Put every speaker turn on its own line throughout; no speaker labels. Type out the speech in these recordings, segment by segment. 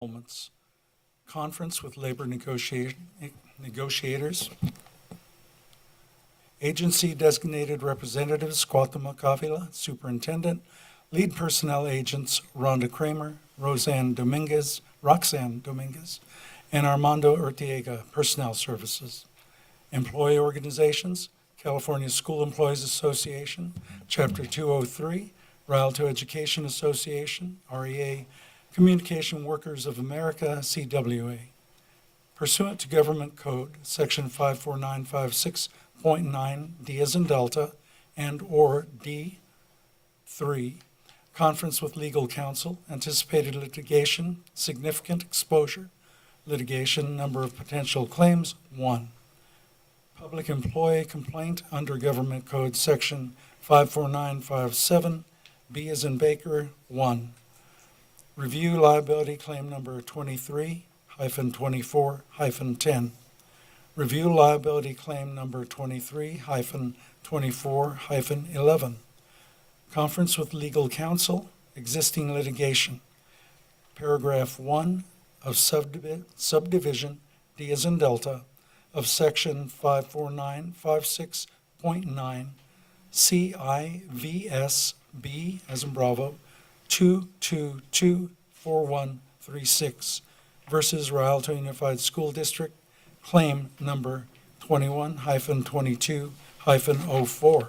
Enrollments. Conference with labor negotiators. Agency designated representatives, Cuauhtemoc Avila, Superintendent. Lead personnel agents, Rhonda Kramer, Roxanne Dominguez, and Armando Urtiega, Personnel Services. Employee organizations, California School Employees Association, Chapter 203, Rialto Education Association, REA, Communication Workers of America, CWA. Pursuant to Government Code, Section 54956.9, D as in Delta, and or D3, conference with legal counsel, anticipated litigation, significant exposure, litigation, number of potential claims, 1. Public employee complaint under Government Code Section 54957, B as in Baker, 1. Review liability claim number 23-24-10. Review liability claim number 23-24-11. Conference with legal counsel, existing litigation. Paragraph 1 of subdivision D as in Delta of Section 54956.9 CIVS B as in Bravo 2224136 versus Rialto Unified School District, claim number 21-22-04.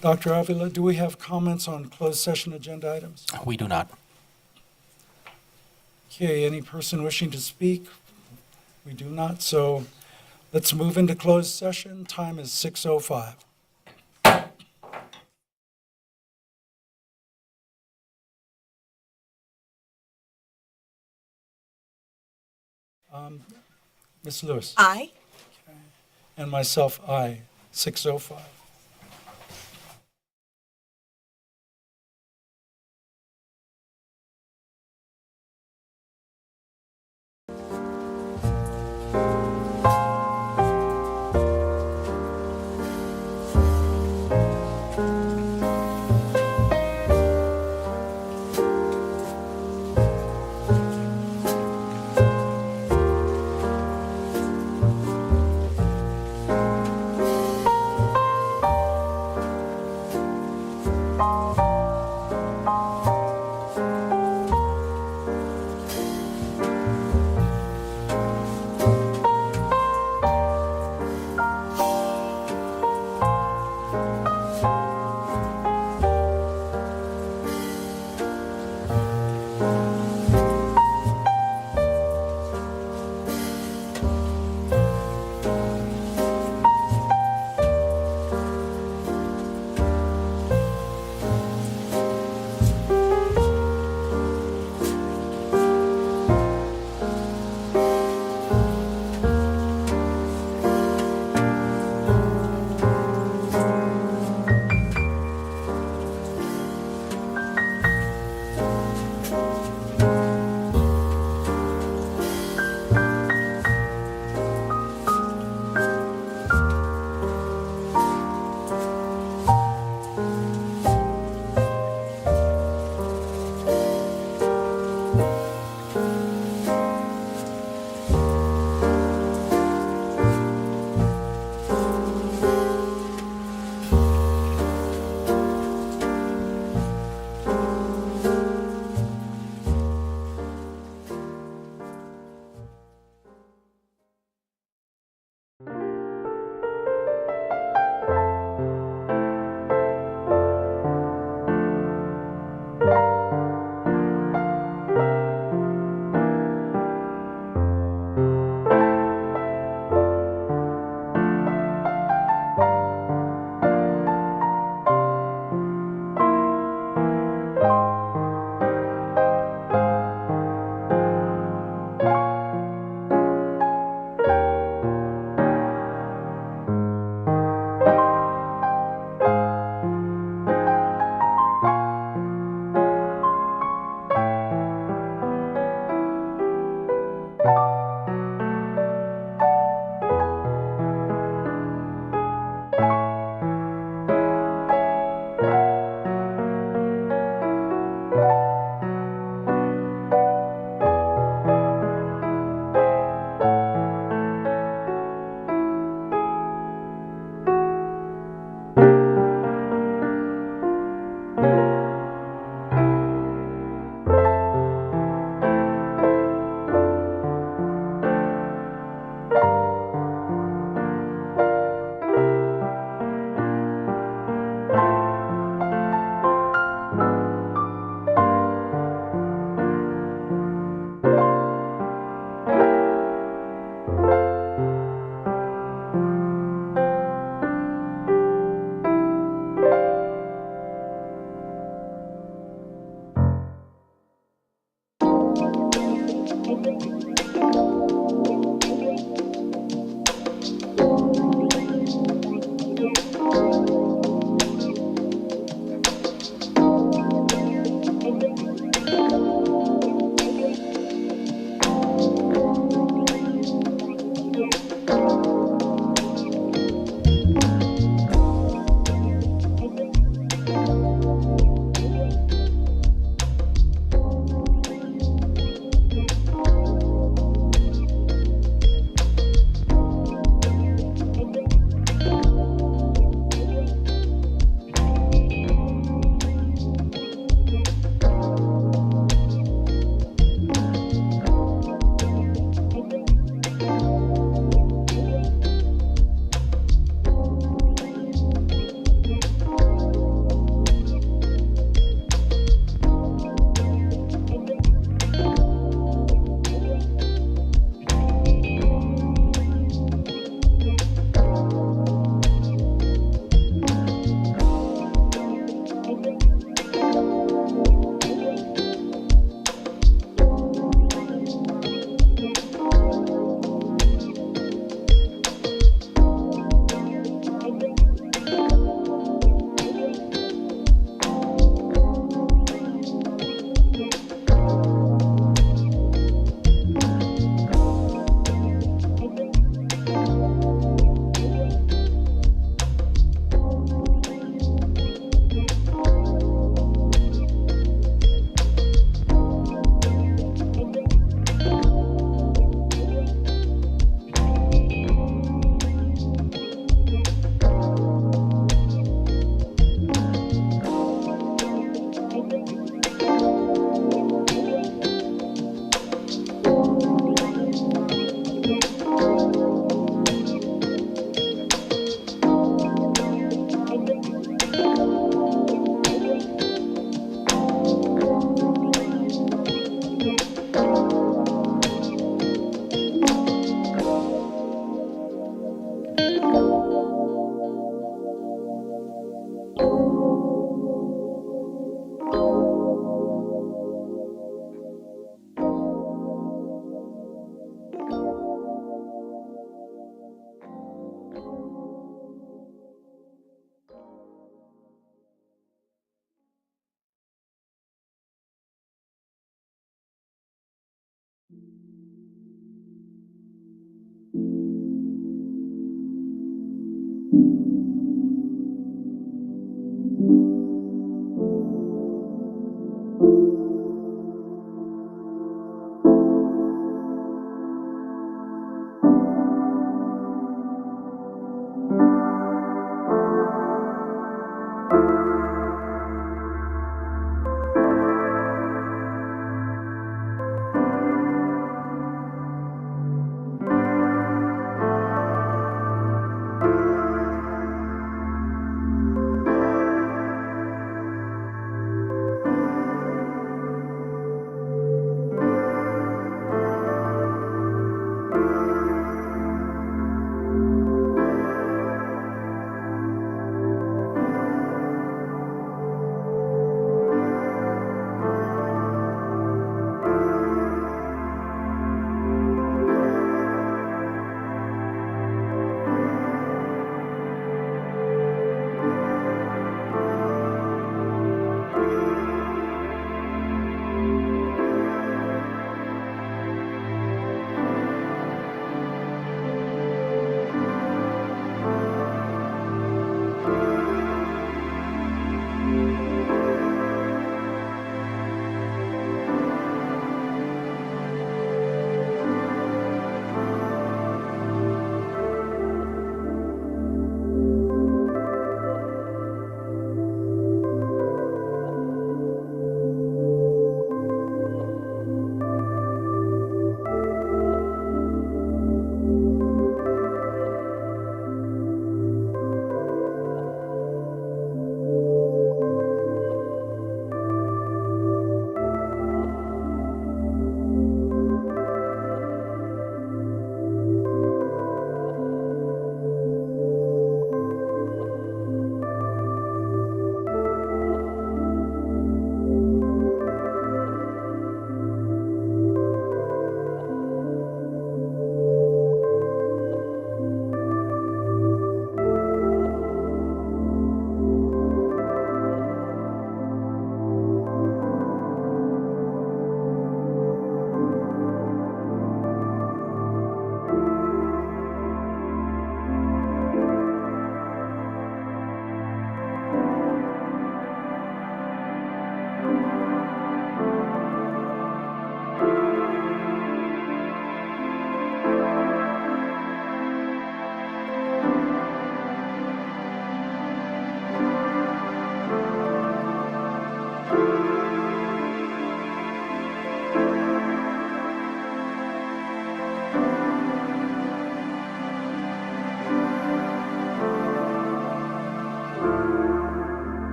Dr. Avila, do we have comments on closed session agenda items?
We do not.
Okay, any person wishing to speak? We do not, so let's move into closed session. Time is 6:05. Ms. Lewis?
Aye.
Okay. And myself, aye. 6:05.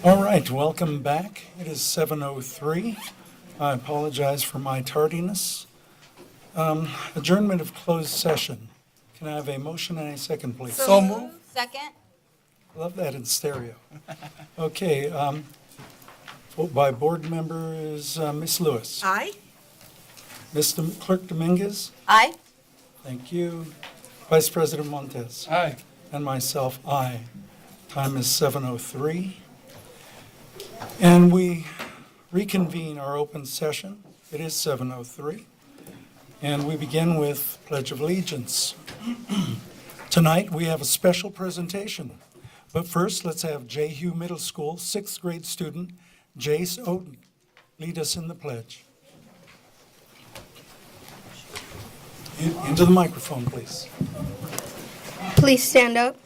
All right, welcome back. It is 7:03. I apologize for my tardiness. Adjournment of closed session. Can I have a motion and a second, please?
So moved. Second.
Love that in stereo. Okay, vote by board members, Ms. Lewis.
Aye.
Mr. Clerk Dominguez.
Aye.
Thank you. Vice President Montez.
Aye.
And myself, aye. Time is 7:03. And we reconvene our open session. It is 7:03. And we begin with Pledge of Allegiance. Tonight, we have a special presentation. But first, let's have J. Middle School 6th grade student Jace Oden lead us in the pledge. Into the microphone, please.
Please stand up.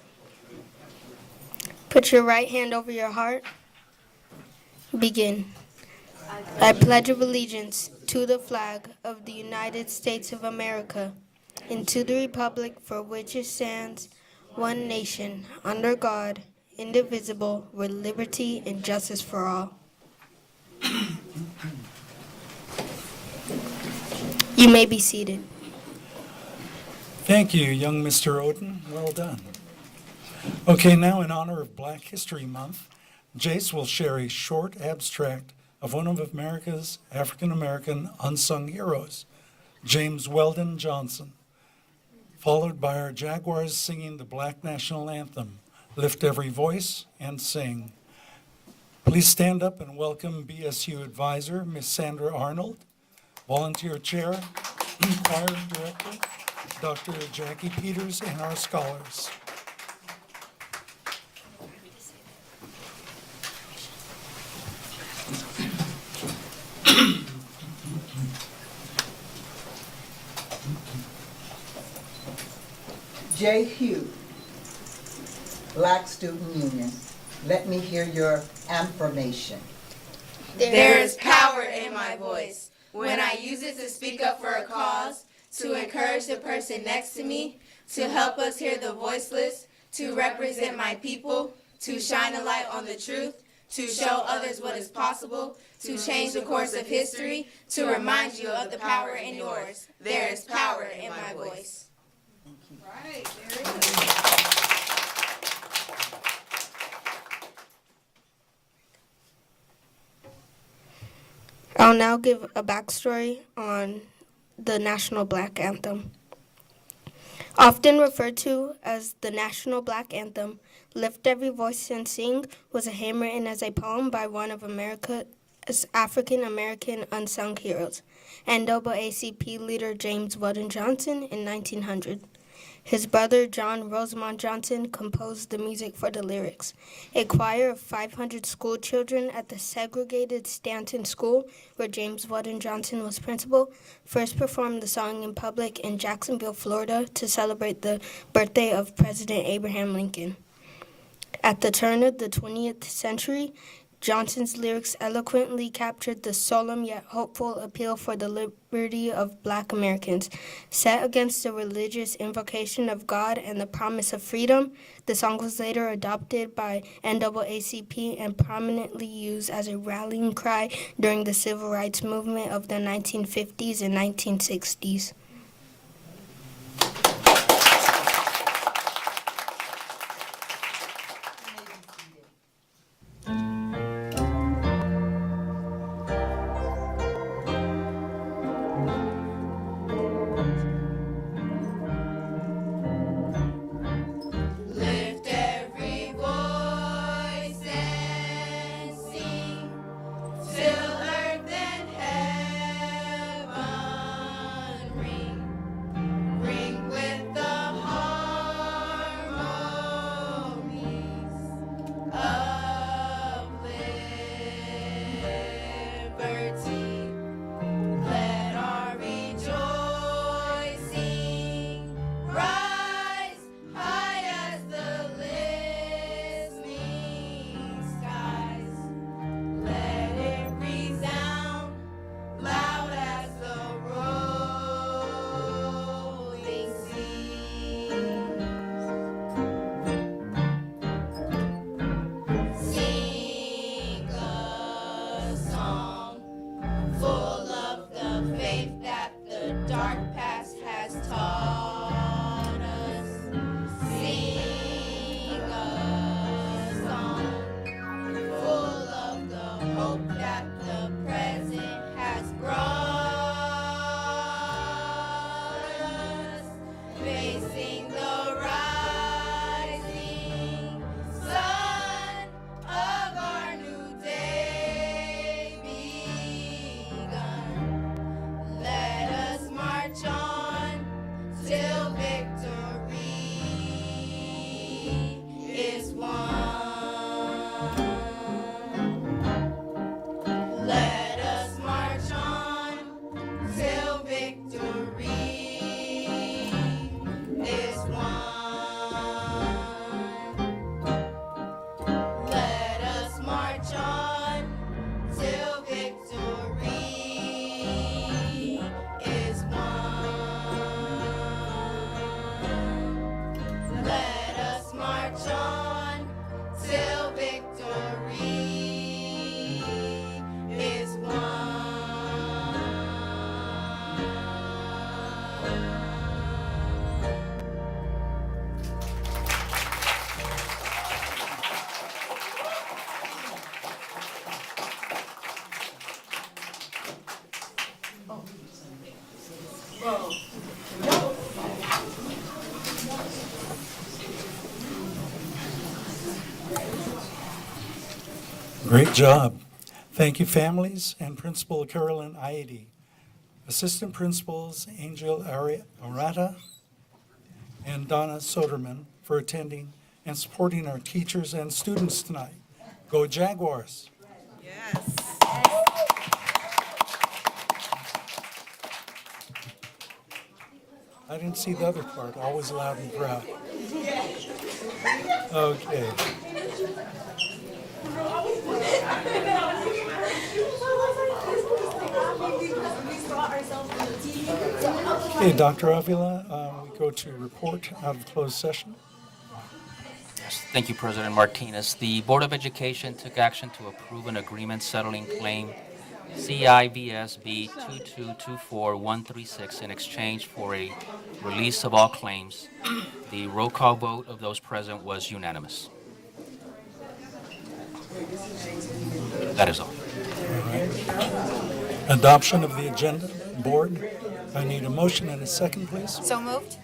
Put your right hand over your heart. Begin. I pledge of allegiance to the flag of the United States of America and to the republic for which it stands, one nation, under God, indivisible, with liberty and justice for all. You may be seated.
Thank you, young Mr. Oden. Well done. Okay, now in honor of Black History Month, Jace will share a short abstract of one of America's African-American unsung heroes, James Weldon Johnson, followed by our Jaguars singing the Black National Anthem, Lift Every Voice and Sing. Please stand up and welcome BSU Advisor, Ms. Sandra Arnold, Volunteer Chair, Choir Director, Dr. Jackie Peters, and our scholars.
J. Hugh, Black Student Union, let me hear your affirmation.
There is power in my voice when I use it to speak up for a cause, to encourage the person next to me, to help us hear the voiceless, to represent my people, to shine a light on the truth, to show others what is possible, to change the course of history, to remind you of the power in yours. There is power in my voice.
Right, there it is.
I'll now give a backstory on the National Black Anthem. Often referred to as the National Black Anthem, Lift Every Voice and Sing was a hymn written as a poem by one of America's African-American unsung heroes, NAACP leader James Weldon Johnson in 1900. His brother, John Rosamond Johnson, composed the music for the lyrics. A choir of 500 school children at the segregated Stanton School, where James Weldon Johnson was principal, first performed the song in public in Jacksonville, Florida, to celebrate the birthday of President Abraham Lincoln. At the turn of the 20th century, Johnson's lyrics eloquently captured the solemn yet hopeful appeal for the liberty of Black Americans. Set against the religious invocation of God and the promise of freedom, the song was later adopted by NAACP and prominently used as a rallying cry during the civil rights movement of the 1950s and 1960s.
Lift every voice and sing till earth and heaven
Great job. Thank you, families, and Principal Carolyn Iady. Assistant Principals Angel Arata and Donna Soderman for attending and supporting our teachers and students tonight. Go Jaguars!
Yes.
I didn't see the other part, always loud and proud. Okay. Okay, Dr. Avila, we go to report out of closed session.
Yes, thank you, President Martinez. The Board of Education took action to approve an agreement settling claim CIVSB 2224136 in exchange for a release of all claims. The roll call vote of those present was unanimous. That is all.
Adoption of the agenda, board. I need a motion and a second, please.
So moved?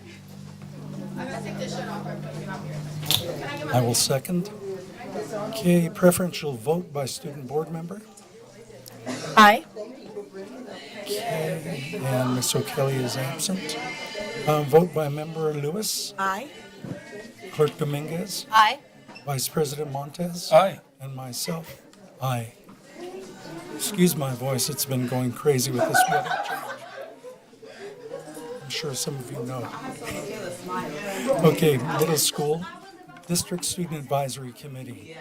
I will second. Okay, preferential vote by student board member.
Aye.
Okay, and Ms. O'Kelly is absent. Vote by member Lewis,
Aye.
Clerk Dominguez,
Aye.
Vice President Montez.
Aye.
And myself, aye. Excuse my voice, it's been going crazy with this weather change. I'm sure some of you know. Okay, middle school, District Student Advisory Committee.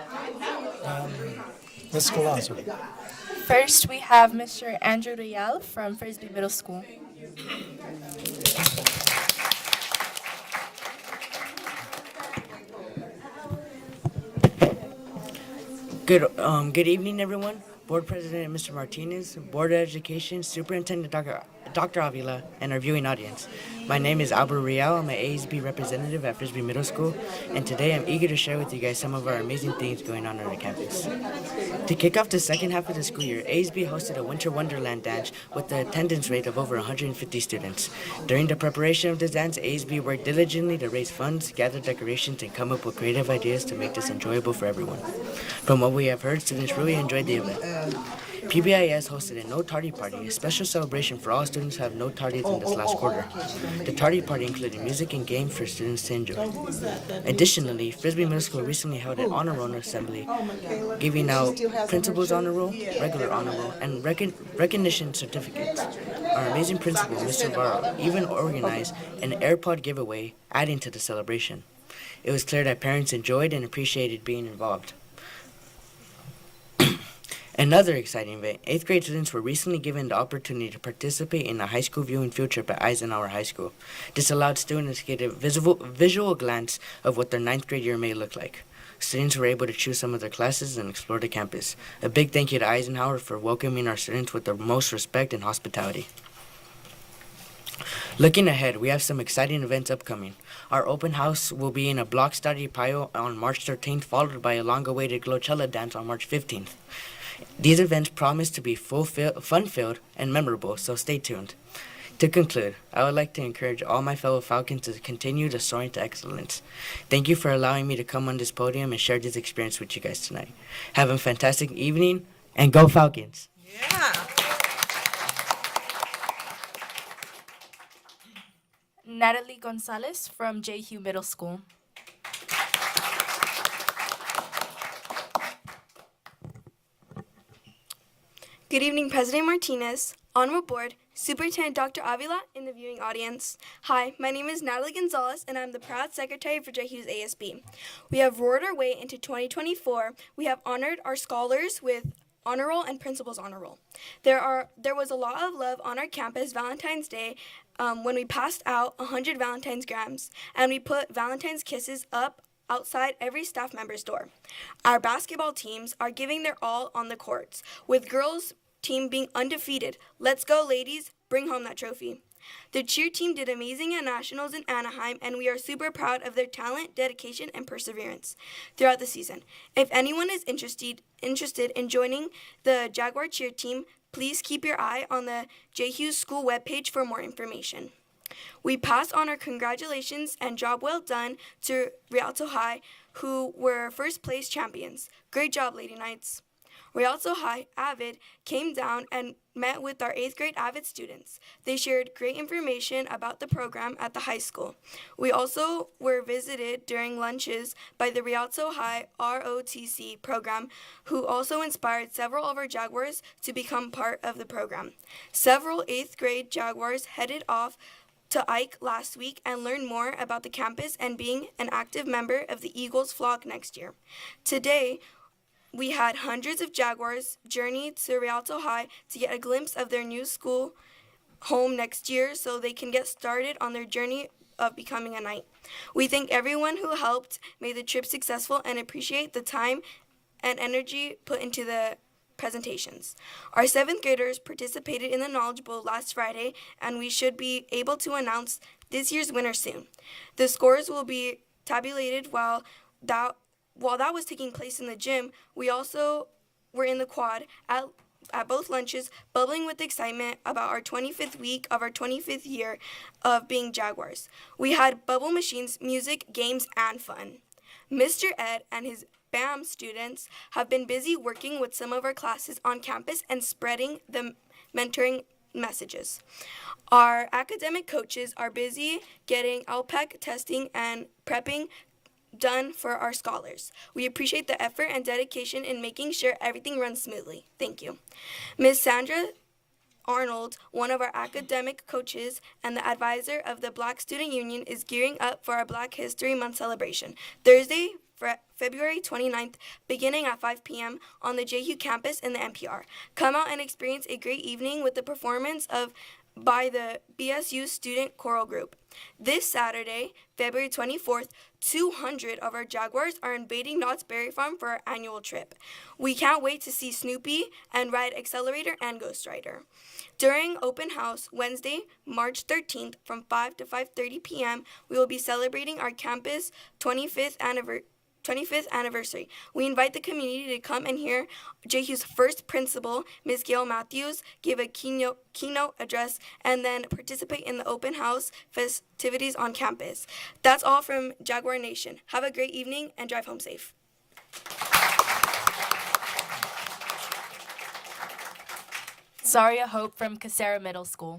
Ms. Galazzo.
First, we have Mr. Andrew Rial from Frisbee Middle School.
Good evening, everyone. Board President Mr. Martinez, Board of Education Superintendent Dr. Avila, and our viewing audience. My name is Albert Rial. I'm an ASB representative at Frisbee Middle School, and today I'm eager to share with you guys some of our amazing things going on our campus. To kick off the second half of the school year, ASB hosted a Winter Wonderland dance with an attendance rate of over 150 students. During the preparation of the dance, ASB worked diligently to raise funds, gather decorations, and come up with creative ideas to make this enjoyable for everyone. From what we have heard, students really enjoyed the event. PBIS hosted a No Tardy Party, a special celebration for all students who have no tardies in this last quarter. The tardy party included music and games for students to enjoy. Additionally, Frisbee Middle School recently held an honor roll assembly, giving out principal's honor roll, regular honor roll, and recognition certificates. Our amazing principal, Mr. Varro, even organized an AirPod giveaway, adding to the celebration. It was clear that parents enjoyed and appreciated being involved. Another exciting event, 8th grade students were recently given the opportunity to participate in a high school viewing field trip at Eisenhower High School. This allowed students to get a visual glance of what their 9th grade year may look like. Students were able to choose some of their classes and explore the campus. A big thank you to Eisenhower for welcoming our students with the most respect and hospitality. Looking ahead, we have some exciting events upcoming. Our open house will be in a block study pile on March 13th, followed by a long-awaited Glocella dance on March 15th. These events promise to be fun-filled and memorable, so stay tuned. To conclude, I would like to encourage all my fellow Falcons to continue the soaring to excellence. Thank you for allowing me to come on this podium and share this experience with you guys tonight. Have a fantastic evening, and go Falcons!
Yeah.
Natalie Gonzalez from J. Hugh Middle School.
Good evening, President Martinez, Honorable Board, Superintendent Dr. Avila, and the viewing audience. Hi, my name is Natalie Gonzalez, and I'm the proud secretary for J. Hughes ASB. We have roared our way into 2024. We have honored our scholars with honor roll and principal's honor roll. There was a lot of love on our campus Valentine's Day when we passed out 100 Valentine's grams, and we put Valentine's kisses up outside every staff member's door. Our basketball teams are giving their all on the courts, with girls' team being undefeated. Let's go, ladies. Bring home that trophy. The cheer team did amazing at Nationals in Anaheim, and we are super proud of their talent, dedication, and perseverance throughout the season. If anyone is interested in joining the Jaguar cheer team, Please keep your eye on the J. Hughes School webpage for more information. We pass on our congratulations and job well done to Rialto High, who were first place champions. Great job, Lady Knights. Rialto High Avid came down and met with our 8th grade Avid students. They shared great information about the program at the high school. We also were visited during lunches by the Rialto High ROTC program, who also inspired several of our Jaguars to become part of the program. Several 8th grade Jaguars headed off to Ike last week and learned more about the campus and being an active member of the Eagles flock next year. Today, we had hundreds of Jaguars journey to Rialto High to get a glimpse of their new school home next year so they can get started on their journey of becoming a Knight. We thank everyone who helped make the trip successful and appreciate the time and energy put into the presentations. Our 7th graders participated in the Knowledge Bowl last Friday, and we should be able to announce this year's winner soon. The scores will be tabulated while that was taking place in the gym. We also were in the quad at both lunches, bubbling with excitement about our 25th week of our 25th year of being Jaguars. We had bubble machines, music, games, and fun. Mr. Ed and his BAM students have been busy working with some of our classes on campus and spreading the mentoring messages. Our academic coaches are busy getting LPEC testing and prepping done for our scholars. We appreciate the effort and dedication in making sure everything runs smoothly. Thank you. Ms. Sandra Arnold, one of our academic coaches and the advisor of the Black Student Union, is gearing up for our Black History Month celebration. Thursday, February 29th, beginning at 5 p.m. on the JHU campus in the NPR. Come out and experience a great evening with the performance by the BSU Student Choral Group. This Saturday, February 24th, 200 of our Jaguars are invading Knott's Berry Farm for our annual trip. We can't wait to see Snoopy and ride Accelerator and Ghost Rider. During open house, Wednesday, March 13th, from 5 to 5:30 p.m., we will be celebrating our campus 25th anniversary. We invite the community to come and hear JHU's first principal, Ms. Gail Matthews, give a keynote address and then participate in the open house festivities on campus. That's all from Jaguar Nation. Have a great evening and drive home safe.
Zaria Hope from Casera Middle School.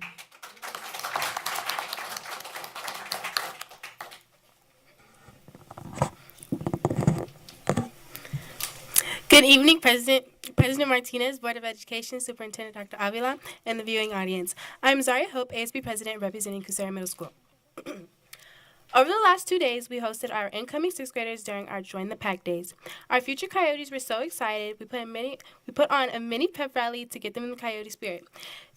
Good evening, President Martinez, Board of Education, Superintendent Dr. Avila, and the viewing audience. I'm Zaria Hope, ASB President representing Casera Middle School. Over the last 2 days, we hosted our incoming 6th graders during our Join the Pack days. Our future Coyotes were so excited, we put on a mini pep rally to get them in the Coyote spirit.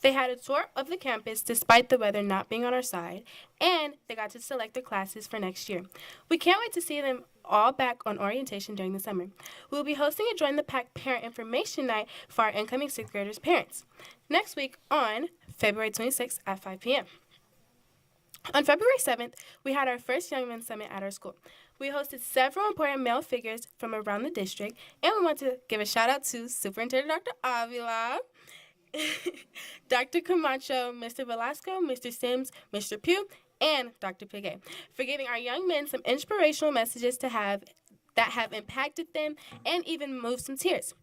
They had a tour of the campus despite the weather not being on our side, and they got to select their classes for next year. We can't wait to see them all back on orientation during the summer. We will be hosting a Join the Pack Parent Information Night for our incoming 6th graders' parents next week on February 26th at 5 p.m. On February 7th, we had our first Young Men's Summit at our school. We hosted several important male figures from around the district, and we want to give a shout out to Superintendent Dr. Avila, Dr. Camacho, Mr. Velasco, Mr. Sims, Mr. Pugh, and Dr. Piguet for giving our young men some inspirational messages that have impacted them and even moved some tears.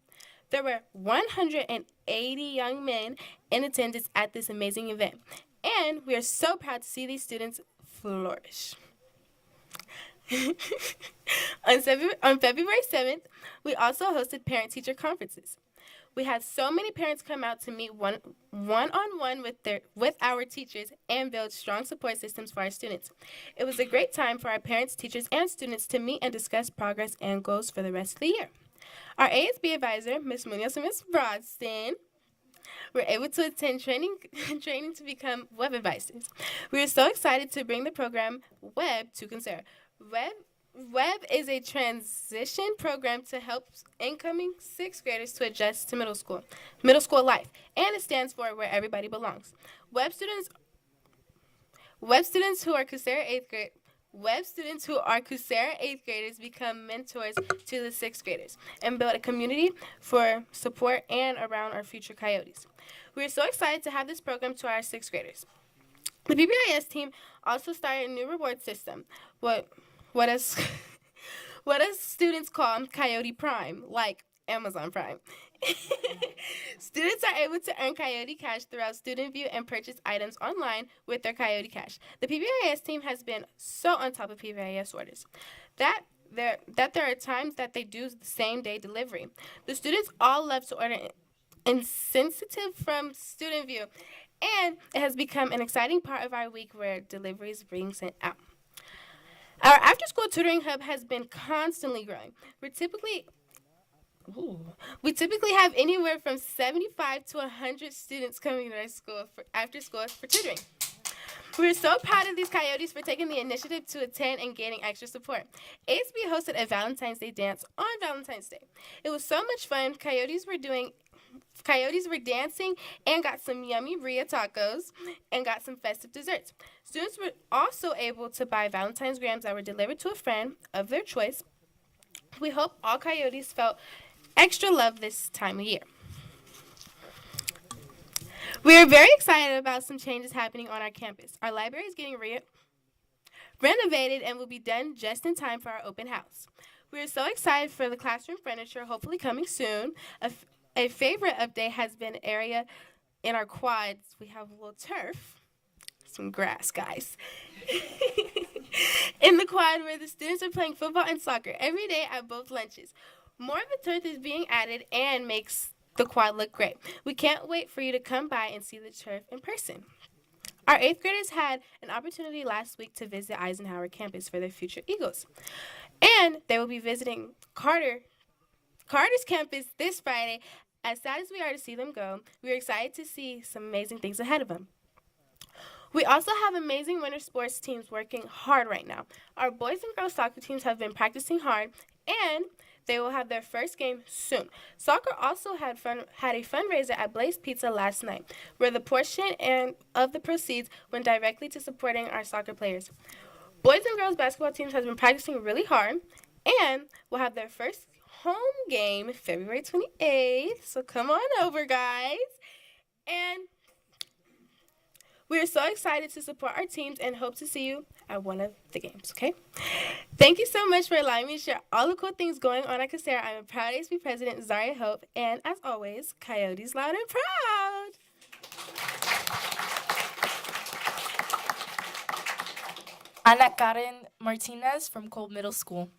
There were 180 young men in attendance at this amazing event, and we are so proud to see these students flourish. On February 7th, we also hosted parent-teacher conferences. We had so many parents come out to meet one-on-one with our teachers and build strong support systems for our students. It was a great time for our parents, teachers, and students to meet and discuss progress and goals for the rest of the year. Our ASB advisor, Ms. Munoz and Ms. Brodston, were able to attend training to become web advisors. We are so excited to bring the program Web to Casera. Web is a transition program to help incoming 6th graders to adjust to middle school life, and it stands for Where Everybody Belongs. Web students who are Casera 8th grade Web students who are Coursera 8th graders become mentors to the 6th graders and build a community for support and around our future Coyotes. We are so excited to have this program to our 6th graders. The PBIS team also started a new reward system, what us what us students call Coyote Prime, like Amazon Prime. Students are able to earn Coyote Cash throughout Student View and purchase items online with their Coyote Cash. The PBIS team has been so on top of PBIS orders that there are times that they do the same day delivery. The students all love to order insensitive from Student View, and it has become an exciting part of our week where deliveries being sent out. Our after-school tutoring hub has been constantly growing. We typically have anywhere from 75 to 100 students coming to our school after school for tutoring. We're so proud of these Coyotes for taking the initiative to attend and gaining extra support. ASB hosted a Valentine's Day dance on Valentine's Day. It was so much fun. Coyotes were dancing and got some yummy Ria tacos and got some festive desserts. Students were also able to buy Valentine's grams that were delivered to a friend of their choice. We hope all Coyotes felt extra love this time of year. We are very excited about some changes happening on our campus. Our library is getting renovated and will be done just in time for our open house. We are so excited for the classroom furniture hopefully coming soon. A favorite update has been an area in our quads. We have a little turf, some grass, guys, in the quad where the students are playing football and soccer every day at both lunches. More of the turf is being added and makes the quad look great. We can't wait for you to come by and see the turf in person. Our 8th graders had an opportunity last week to visit Eisenhower campus for their future Eagles. And they will be visiting Carter's campus this Friday. As sad as we are to see them go, we are excited to see some amazing things ahead of them. We also have amazing winter sports teams working hard right now. Our boys and girls soccer teams have been practicing hard, and they will have their first game soon. Soccer also had a fundraiser at Blaze Pizza last night, where the portion of the proceeds went directly to supporting our soccer players. Boys and girls basketball teams have been practicing really hard, and will have their first home game February 28th. So come on over, guys. And we are so excited to support our teams and hope to see you at one of the games, okay? Thank you so much for allowing me to share all the cool things going on at Coursera. I'm a proud ASB president, Zaria Hope, and as always, Coyotes loud and proud.
Ana Karen Martinez from Cole Middle School.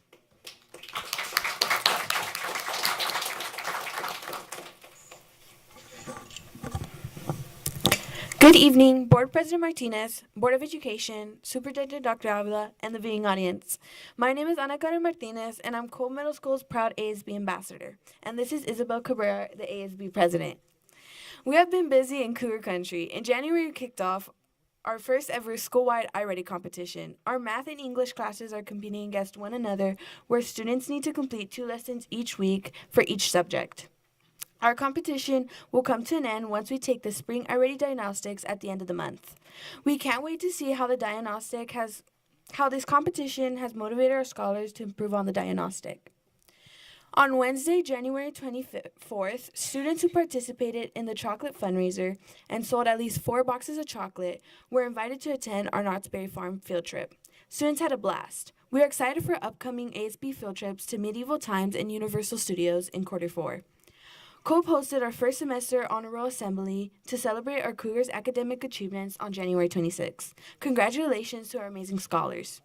Good evening, Board President Martinez, Board of Education, Superintendent Dr. Avila, and the viewing audience. My name is Ana Karen Martinez, and I'm Cole Middle School's proud ASB ambassador. And this is Isabel Cabrera, the ASB president. We have been busy in Cougar Country. In January, we kicked off our first ever school-wide iReady competition. Our math and English classes are competing against one another, where students need to complete 2 lessons each week for each subject. Our competition will come to an end once we take the spring iReady diagnostics at the end of the month. We can't wait to see how this competition has motivated our scholars to improve on the diagnostic. On Wednesday, January 24th, students who participated in the chocolate fundraiser and sold at least 4 boxes of chocolate were invited to attend our Knott's Berry Farm field trip. Students had a blast. We are excited for upcoming ASB field trips to Medieval Times and Universal Studios in Q4. COPE hosted our first semester honor roll assembly to celebrate our Cougars' academic achievements on January 26th. Congratulations to our amazing scholars.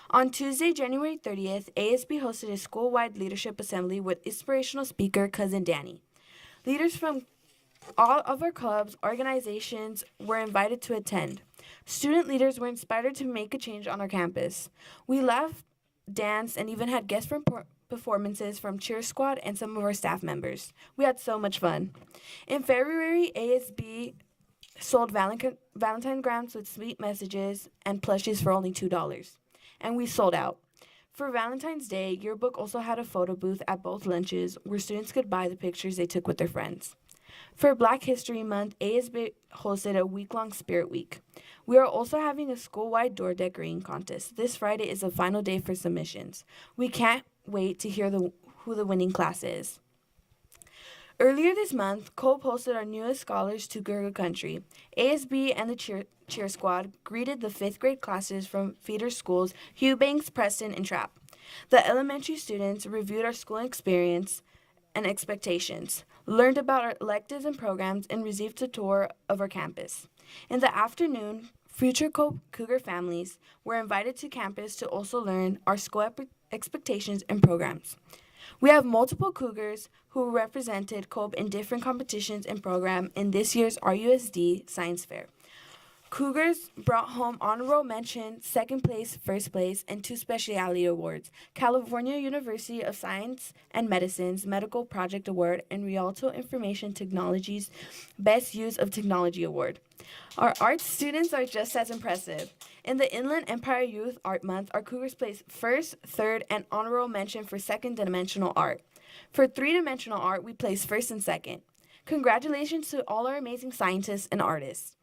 On Tuesday, January 30th, ASB hosted a school-wide leadership assembly with inspirational speaker Cousin Danny. Leaders from all of our clubs, organizations were invited to attend. Student leaders were inspired to make a change on our campus. We laughed, danced, and even had guest performances from Cheer Squad and some of our staff members. We had so much fun. In February, ASB sold Valentine grams with sweet messages and plushies for only $2. And we sold out. For Valentine's Day, Yearbook also had a photo booth at both lunches where students could buy the pictures they took with their friends. For Black History Month, ASB hosted a week-long Spirit Week. We are also having a school-wide door decorating contest. This Friday is the final day for submissions. We can't wait to hear who the winning class is. Earlier this month, Cole hosted our newest scholars to Cougar Country. ASB and the cheer squad greeted the 5th grade classes from feeder schools Hughbanks, Preston, and Trapp. The elementary students reviewed our school experience and expectations, learned about our electives and programs, and received a tour of our campus. In the afternoon, future Cougar families were invited to campus to also learn our school expectations and programs. We have multiple Cougars who represented COPE in different competitions and programs in this year's RUSD Science Fair. Cougars brought home honorable mention, second place, first place, and 2 specialty awards: California University of Science and Medicine's Medical Project Award and Rialto Information Technology's Best Use of Technology Award. Our arts students are just as impressive. In the Inland Empire Youth Art Month, our Cougars placed first, third, and honorable mention for second dimensional art. For 3-dimensional art, we placed first and second. Congratulations to all our amazing scientists and artists.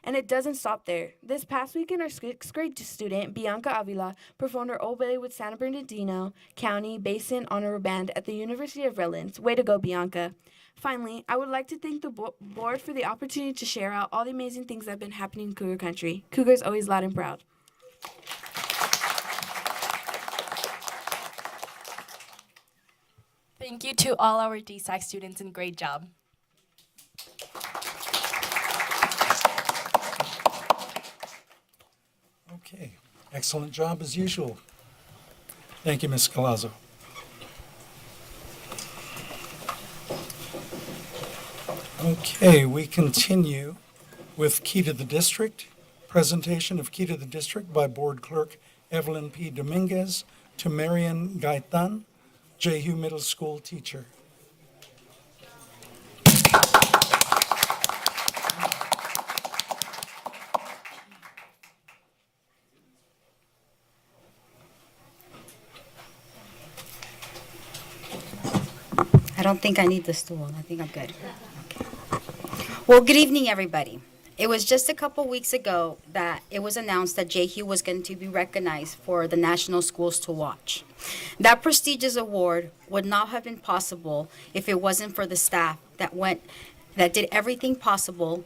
And it doesn't stop there. This past weekend, our 6th grade student, Bianca Avila, performed her old ballet with San Bernardino County Basin Honor Band at the University of Redlands. Way to go, Bianca. Finally, I would like to thank the board for the opportunity to share out all the amazing things that have been happening in Cougar Country. Cougars always loud and proud.
Thank you to all our DSAC students and great job.
Okay, excellent job as usual. Thank you, Ms. Galazzo. Okay, we continue with Key to the District. Presentation of Key to the District by Board Clerk Evelyn P. Dominguez to Marian Gaitan, Jehu Middle School teacher.
I don't think I need the stool. I think I'm good. Okay. Well, good evening, everybody. It was just a couple weeks ago that it was announced that Jehu was going to be recognized for the National Schools to Watch. That prestigious award would not have been possible if it wasn't for the staff that did everything possible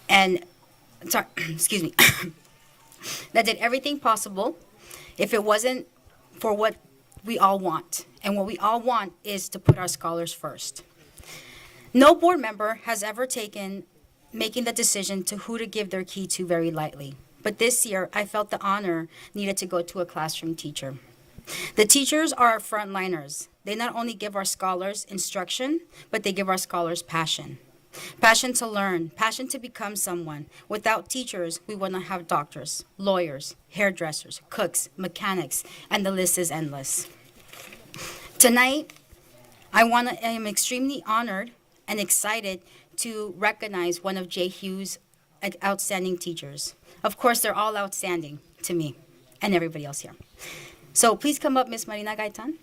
excuse me, that did everything possible if it wasn't for what we all want. And what we all want is to put our scholars first. No board member has ever taken making the decision to who to give their key to very lightly. But this year, I felt the honor needed to go to a classroom teacher. The teachers are our frontliners. They not only give our scholars instruction, but they give our scholars passion. Passion to learn, passion to become someone. Without teachers, we would not have doctors, lawyers, hairdressers, cooks, mechanics, and the list is endless. Tonight, I am extremely honored and excited to recognize one of Jehu's outstanding teachers. Of course, they're all outstanding to me and everybody else here. So please come up, Miss Marina Gaitan.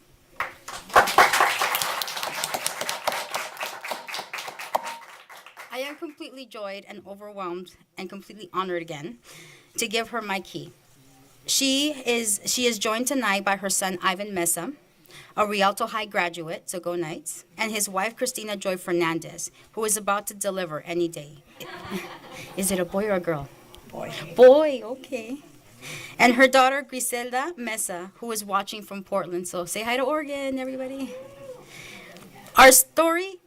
I am completely joyed and overwhelmed and completely honored again to give her my key. She is joined tonight by her son, Ivan Mesa, a Rialto High graduate, so go Knights, and his wife, Christina Joy Fernandez, who is about to deliver any day. Is it a boy or a girl? Boy. Boy, okay. And her daughter, Griselda Mesa, who is watching from Portland. So say hi to Oregon, everybody. Our story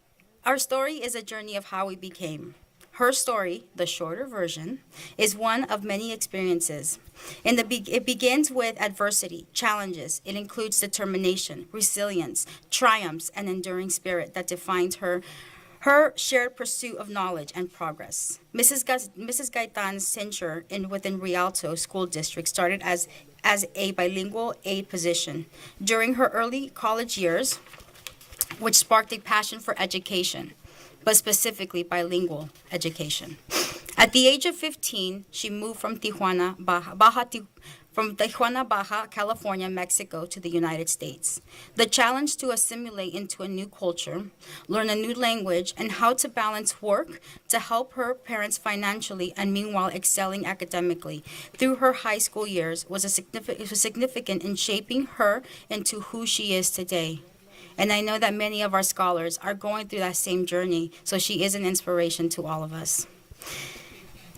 is a journey of how we became. Her story, the shorter version, is one of many experiences. It begins with adversity, challenges. It includes determination, resilience, triumphs, and enduring spirit that defines her shared pursuit of knowledge and progress. Mrs. Gaitan's tenure within Rialto School District started as a bilingual aide position. During her early college years, which sparked a passion for education, but specifically bilingual education. At the age of 15, she moved from Tijuana, from Tijuana, Baja, California, Mexico to the United States. The challenge to assimilate into a new culture, learn a new language, and how to balance work to help her parents financially and meanwhile excelling academically through her high school years was significant in shaping her into who she is today. And I know that many of our scholars are going through that same journey, so she is an inspiration to all of us.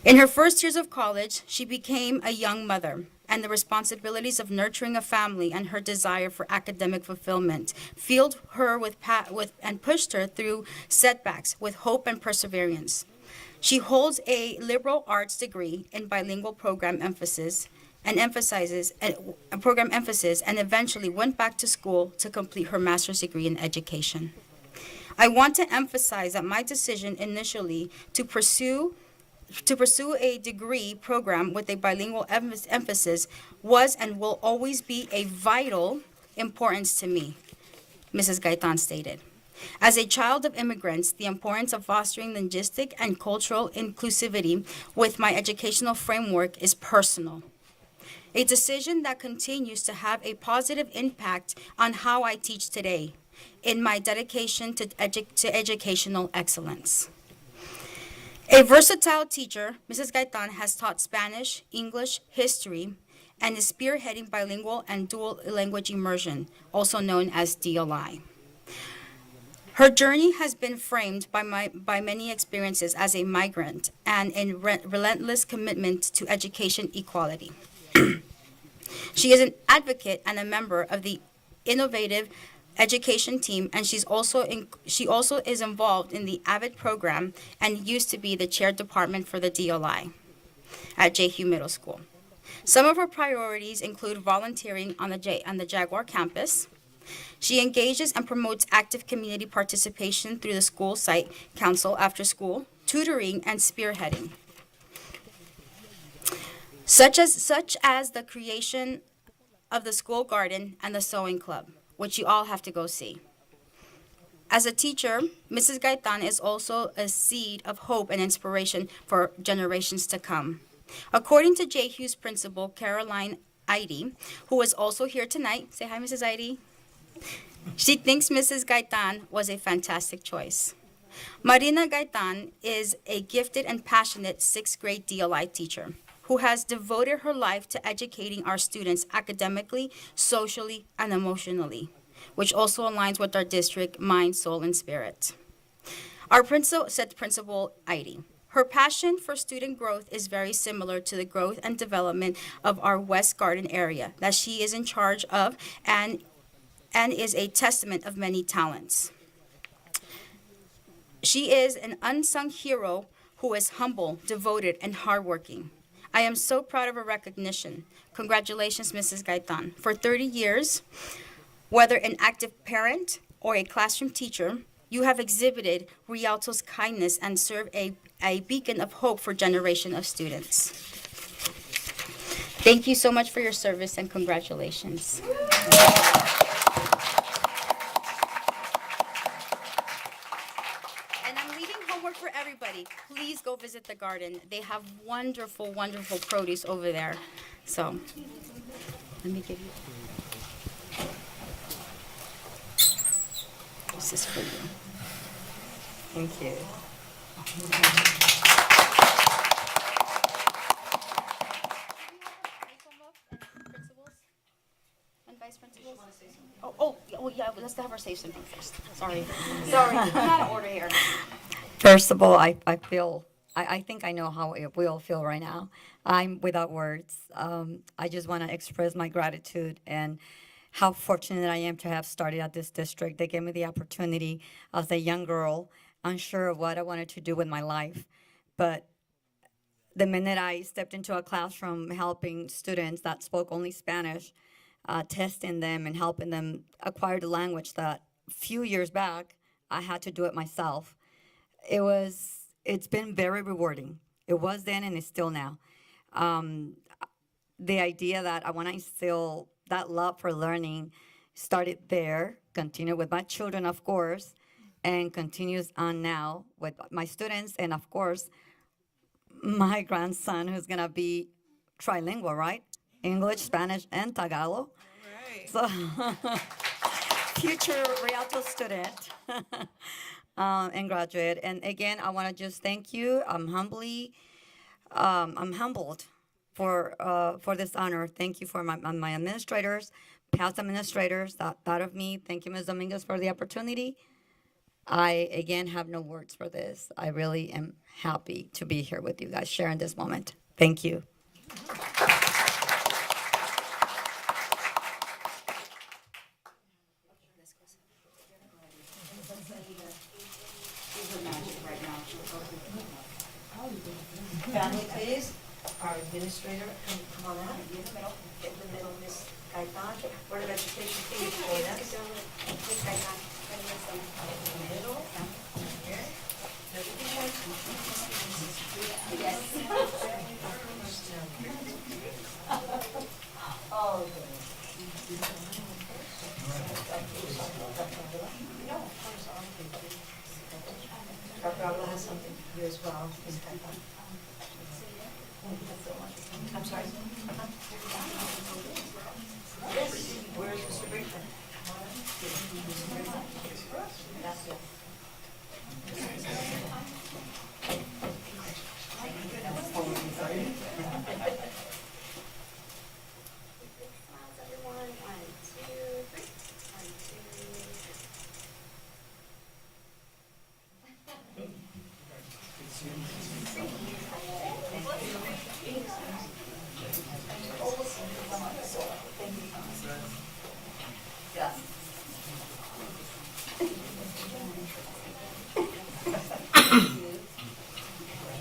In her first years of college, she became a young mother, and the responsibilities of nurturing a family and her desire for academic fulfillment filled her and pushed her through setbacks with hope and perseverance. She holds a liberal arts degree in bilingual program emphasis and eventually went back to school to complete her master's degree in education. I want to emphasize that my decision initially to pursue a degree program with a bilingual emphasis was and will always be a vital importance to me, Mrs. Gaitan stated. As a child of immigrants, the importance of fostering linguistic and cultural inclusivity with my educational framework is personal. A decision that continues to have a positive impact on how I teach today in my dedication to educational excellence. A versatile teacher, Mrs. Gaitan has taught Spanish, English, history, and is spearheading bilingual and dual language immersion, also known as DLI. Her journey has been framed by many experiences as a migrant and a relentless commitment to education equality. She is an advocate and a member of the innovative education team, and she also is involved in the AVID program and used to be the chair department for the DLI at JHU Middle School. Some of her priorities include volunteering on the Jaguar campus. She engages and promotes active community participation through the school site council after school, tutoring, and spearheading, such as the creation of the school garden and the sewing club, which you all have to go see. As a teacher, Mrs. Gaitan is also a seed of hope and inspiration for generations to come. According to JHU's principal, Caroline Eide, who is also here tonight, say hi, Mrs. Eide. She thinks Mrs. Gaitan was a fantastic choice. Marina Gaitan is a gifted and passionate 6th grade DLI teacher who has devoted her life to educating our students academically, socially, and emotionally, which also aligns with our district mind, soul, and spirit. Our Principal Eide, her passion for student growth is very similar to the growth and development of our West Garden area that she is in charge of and is a testament of many talents. She is an unsung hero who is humble, devoted, and hardworking. I am so proud of her recognition. Congratulations, Mrs. Gaitan. For 30 years, whether an active parent or a classroom teacher, you have exhibited Rialto's kindness and served a beacon of hope for generations of students. Thank you so much for your service and congratulations. And I'm leaving homework for everybody. Please go visit the garden. They have wonderful, wonderful produce over there. So, let me give you. This is for you. Thank you. And vice principals? Yeah, let's have her say something first. Sorry, I'm out of order here.
First of all, I think I know how we all feel right now. I'm without words. I just want to express my gratitude and how fortunate I am to have started at this district. They gave me the opportunity as a young girl, unsure of what I wanted to do with my life. But the minute I stepped into a classroom helping students that spoke only Spanish, testing them and helping them acquire the language that a few years back I had to do it myself. It's been very rewarding. It was then and it's still now. The idea that I want to instill that love for learning started there, continued with my children, of course, and continues on now with my students and, of course, my grandson who's going to be trilingual, right? English, Spanish, and Tagalog. So, future Rialto student and graduate. And again, I want to just thank you. I'm humbled for this honor. Thank you for my administrators, past administrators that thought of me. Thank you, Ms. Dominguez, for the opportunity. I, again, have no words for this. I really am happy to be here with you guys, sharing this moment. Thank you.
Family, please. Our administrator, come on out. Get in the middle, Ms. Gaitan. Board of Education, please join us. Ms. Gaitan, in the middle. Here. Yes. Oh, Dr. Avila has something for you as well. Ms. Gaitan. I'm sorry. Yes, where's Mr. Brinkman? That's it.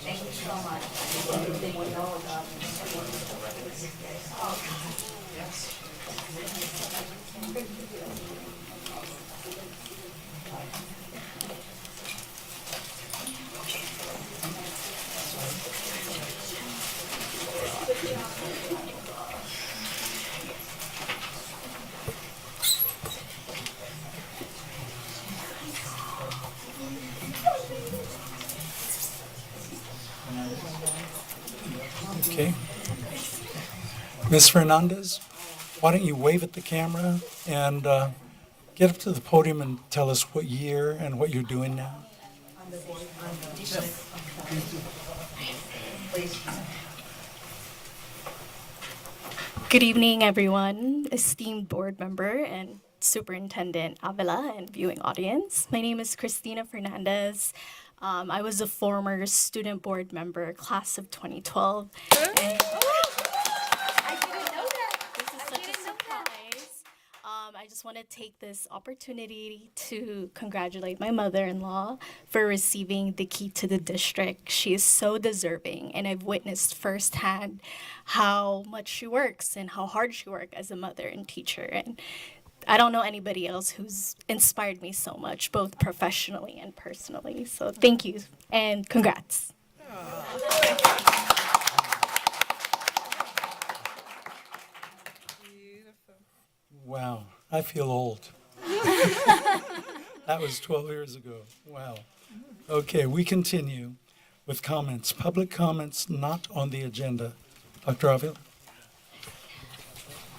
Thank you so much. Everything we know about
Okay. Ms. Fernandez, why don't you wave at the camera and get up to the podium and tell us what year and what you're doing now?
Good evening, everyone, esteemed board member and Superintendent Avila and viewing audience. My name is Christina Fernandez. I was a former student board member, class of 2012. And I didn't know that. This is such a surprise. I just want to take this opportunity to congratulate my mother-in-law for receiving the key to the district. She is so deserving, and I've witnessed firsthand how much she works and how hard she works as a mother and teacher. And I don't know anybody else who's inspired me so much, both professionally and personally. So thank you and congrats.
Wow, I feel old. That was 12 years ago. Wow. Okay, we continue with comments. Public comments not on the agenda. Dr. Avila?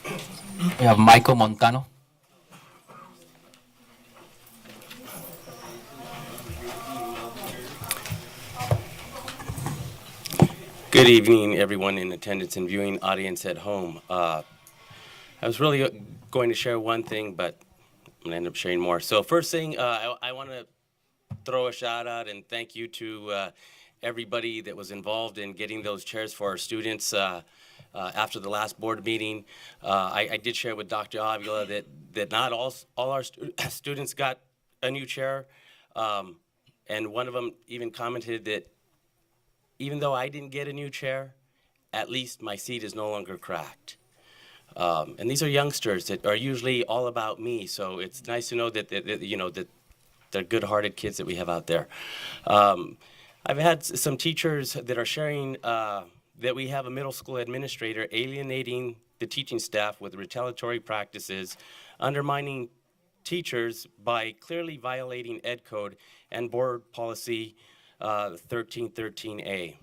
We have Michael Montano.
Good evening, everyone in attendance and viewing audience at home. I was really going to share one thing, but I'm going to end up sharing more. So first thing, I want to throw a shout out and thank you to everybody that was involved in getting those chairs for our students after the last board meeting. I did share with Dr. Avila that not all our students got a new chair, and one of them even commented that even though I didn't get a new chair, at least my seat is no longer cracked. And these are youngsters that are usually all about me, so it's nice to know that they're good-hearted kids that we have out there. I've had some teachers that are sharing that we have a middle school administrator alienating the teaching staff with retaliatory practices, undermining teachers by clearly violating Ed Code and Board Policy 1313A.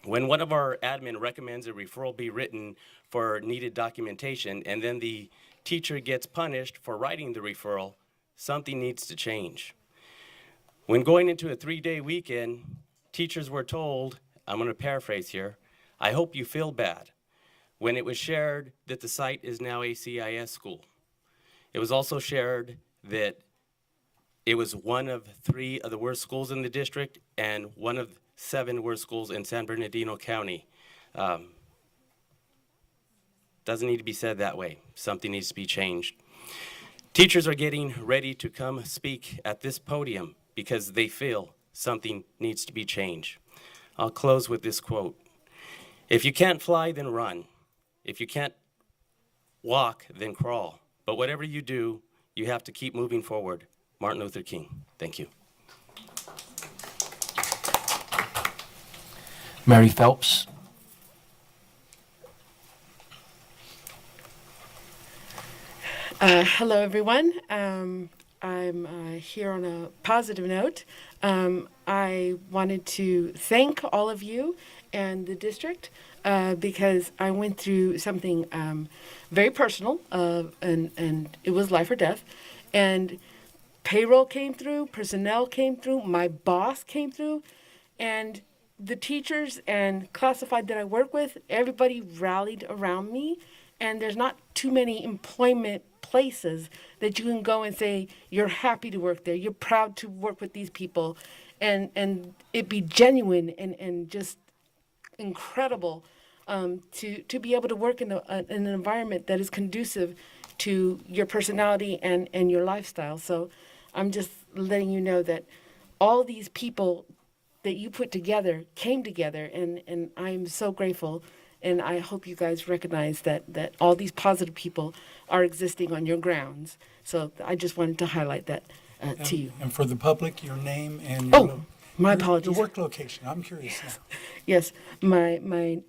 When one of our admin recommends a referral be written for needed documentation, and then the teacher gets punished for writing the referral, something needs to change. When going into a 3-day weekend, teachers were told, I'm going to paraphrase here, I hope you feel bad, when it was shared that the site is now a CIS school. It was also shared that it was one of 3 of the worst schools in the district and one of 7 worst schools in San Bernardino County. Doesn't need to be said that way. Something needs to be changed. Teachers are getting ready to come speak at this podium because they feel something needs to be changed. I'll close with this quote. If you can't fly, then run. If you can't walk, then crawl. But whatever you do, you have to keep moving forward. Martin Luther King. Thank you.
Mary Phelps.
Hello, everyone. I'm here on a positive note. I wanted to thank all of you and the district because I went through something very personal, and it was life or death. And payroll came through, personnel came through, my boss came through, and the teachers and classified that I work with, everybody rallied around me. And there's not too many employment places that you can go and say you're happy to work there, you're proud to work with these people, and it be genuine and just incredible to be able to work in an environment that is conducive to your personality and your lifestyle. So I'm just letting you know that all these people that you put together came together, and I'm so grateful. And I hope you guys recognize that all these positive people are existing on your grounds. So I just wanted to highlight that to you.
And for the public, your name and your
my apologies.
Your work location. I'm curious now.
Yes, my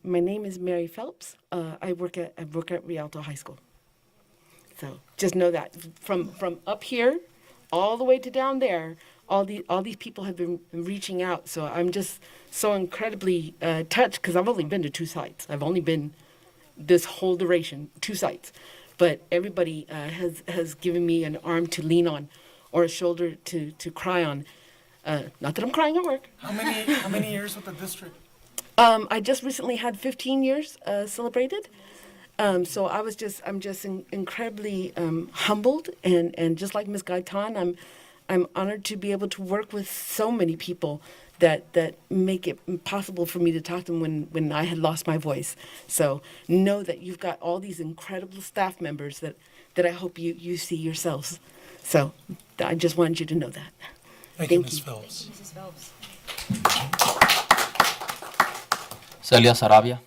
name is Mary Phelps. I work at Rialto High School. So just know that from up here all the way to down there, all these people have been reaching out. So I'm just so incredibly touched because I've only been to 2 sites. I've only been this whole duration 2 sites, but everybody has given me an arm to lean on, or a shoulder to cry on. Not that I'm crying at work.
How many years with the district?
I just recently had 15 years celebrated. So I'm just incredibly humbled, and just like Ms. Gaitan, I'm honored to be able to work with so many people that make it possible for me to talk to them when I had lost my voice. So know that you've got all these incredible staff members that I hope you see yourselves. So I just wanted you to know that.
Thank you, Ms. Phelps.
Mrs. Phelps.
Celia Sarabia.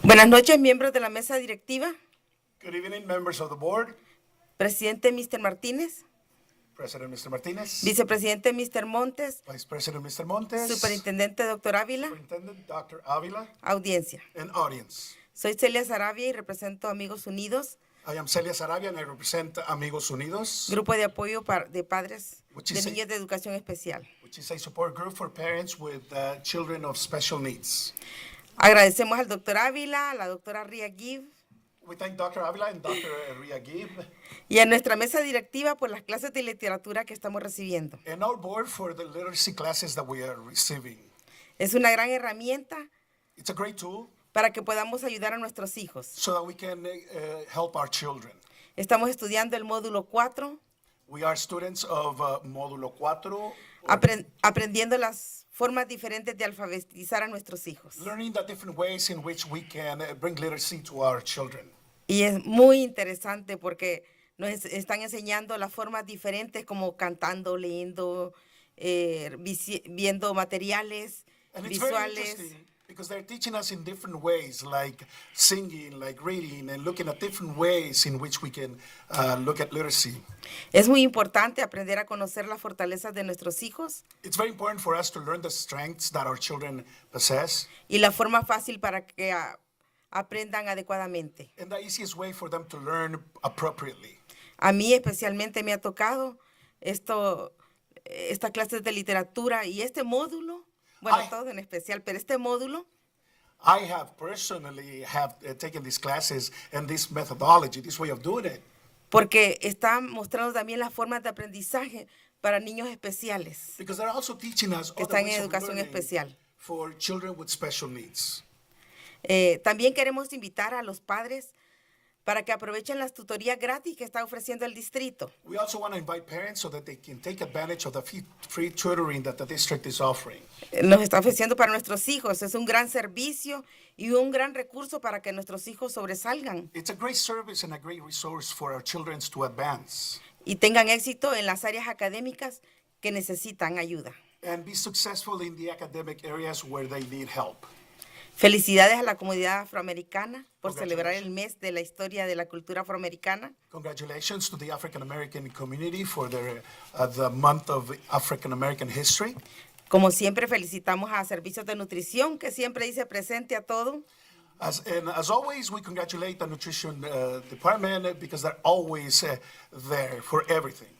Buenas noches, miembros de la mesa directiva.
Good evening, members of the board.
Presidente Mr. Martínez.
President Mr. Martinez.
Vicepresidente Mr. Montes.
Vice President Mr. Montes.
Superintendente Dr. Ávila.
Superintendent Dr. Avila.
Audiencia.
And audience.
Soy Celia Sarabia y represento a Amigos Unidos.
I am Celia Sarabia and I represent Amigos Unidos,
Grupo de apoyo de padres
Which
de
is a-
niños de educación especial.
which is a support group for parents with children of special needs.
Agradecemos al Dr. Ávila, a la doctora Ria Gibb
We thank Dr. Avila and Dr. Ria Gibb
y a nuestra mesa directiva por las clases de literatura que estamos recibiendo.
and our board for the literacy classes that we are receiving.
Es una gran herramienta
It's a great tool
para que podamos ayudar a nuestros hijos.
so that we can help our children.
Estamos estudiando el módulo 4,
We are students of Módulo 4,
aprendiendo las formas diferentes de alfabetizar a nuestros hijos.
learning the different ways in which we can bring literacy to our children.
Y es muy interesante porque nos están enseñando las formas diferentes como cantando, leyendo, viendo materiales
And it's very
visuales.
interesting Because they're teaching us in different ways, like singing, like reading, and looking at different ways in which we can look at literacy.
Es muy importante aprender a conocer las fortalezas de nuestros hijos
It's very important for us to learn the strengths that our children possess
y la forma fácil para que aprendan adecuadamente.
and the easiest way for them to learn appropriately.
A mí especialmente me ha tocado esta clase de literatura y este módulo, bueno, todo en especial, pero este módulo
I have personally taken these classes and this methodology, this way of doing it,
porque está mostrando también las formas de aprendizaje para niños especiales
because they're also teaching us
que
other
están en
ways of
educación
learning
especial.
for children with special needs.
También queremos invitar a los padres para que aprovechen las tutorías gratis que está ofreciendo el distrito.
We also want to invite parents so that they can take advantage of the free tutoring that the district is offering.
Nos está ofreciendo para nuestros hijos. Es un gran servicio y un gran recurso para que nuestros hijos sobresalgan
It's a great service and a great resource for our children to advance
y tengan éxito en las áreas académicas que necesitan ayuda.
and be successful in the academic areas where they need help.
Felicidades a la comunidad afroamericana por celebrar el mes de la historia de la cultura afroamericana.
Congratulations to the African American community for the month of African American history.
Como siempre, felicitamos a Servicios de Nutrición, que siempre dice presente a todo.
As always, we congratulate the nutrition department because they're always there for everything.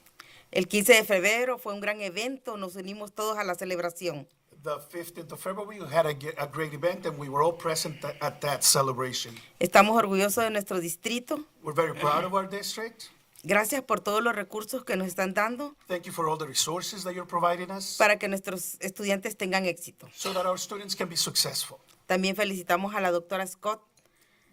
El 15 de febrero fue un gran evento, nos unimos todos a la celebración.
The 15th of February, we had a great event and we were all present at that celebration.
Estamos orgullosos de nuestro distrito.
We're very proud of our district.
Gracias por todos los recursos que nos están dando
Thank you for all the resources that you're providing us
para que nuestros estudiantes tengan éxito.
so that our students can be successful.
También felicitamos a la doctora Scott,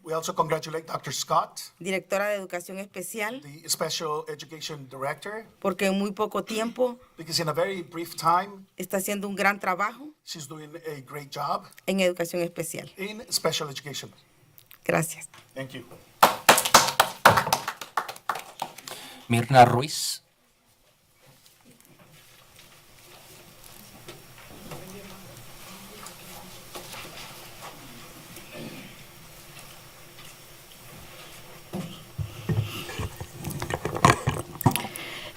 We also congratulate Dr. Scott,
directora de Educación Especial,
the Special Education Director,
porque en muy poco tiempo
because in a very brief time,
está haciendo un gran trabajo
she's doing a great job
en educación especial.
in special education.
Gracias.
Thank you.
Mirna Ruiz.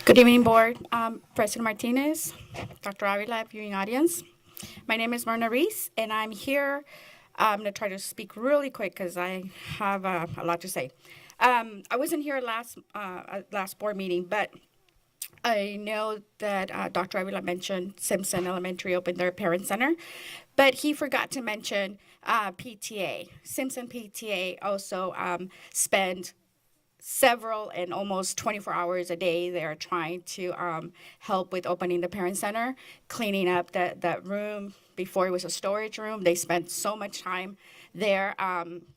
Good evening, Board. President Martinez, Dr. Avila, viewing audience. My name is Myrna Reese, and I'm here. I'm going to try to speak really quick because I have a lot to say. I wasn't here last board meeting, but I know that Dr. Avila mentioned Simpson Elementary opened their parent center, but he forgot to mention PTA. Simpson PTA also spend several and almost 24 hours a day. They're trying to help with opening the parent center, cleaning up that room. Before it was a storage room, they spent so much time there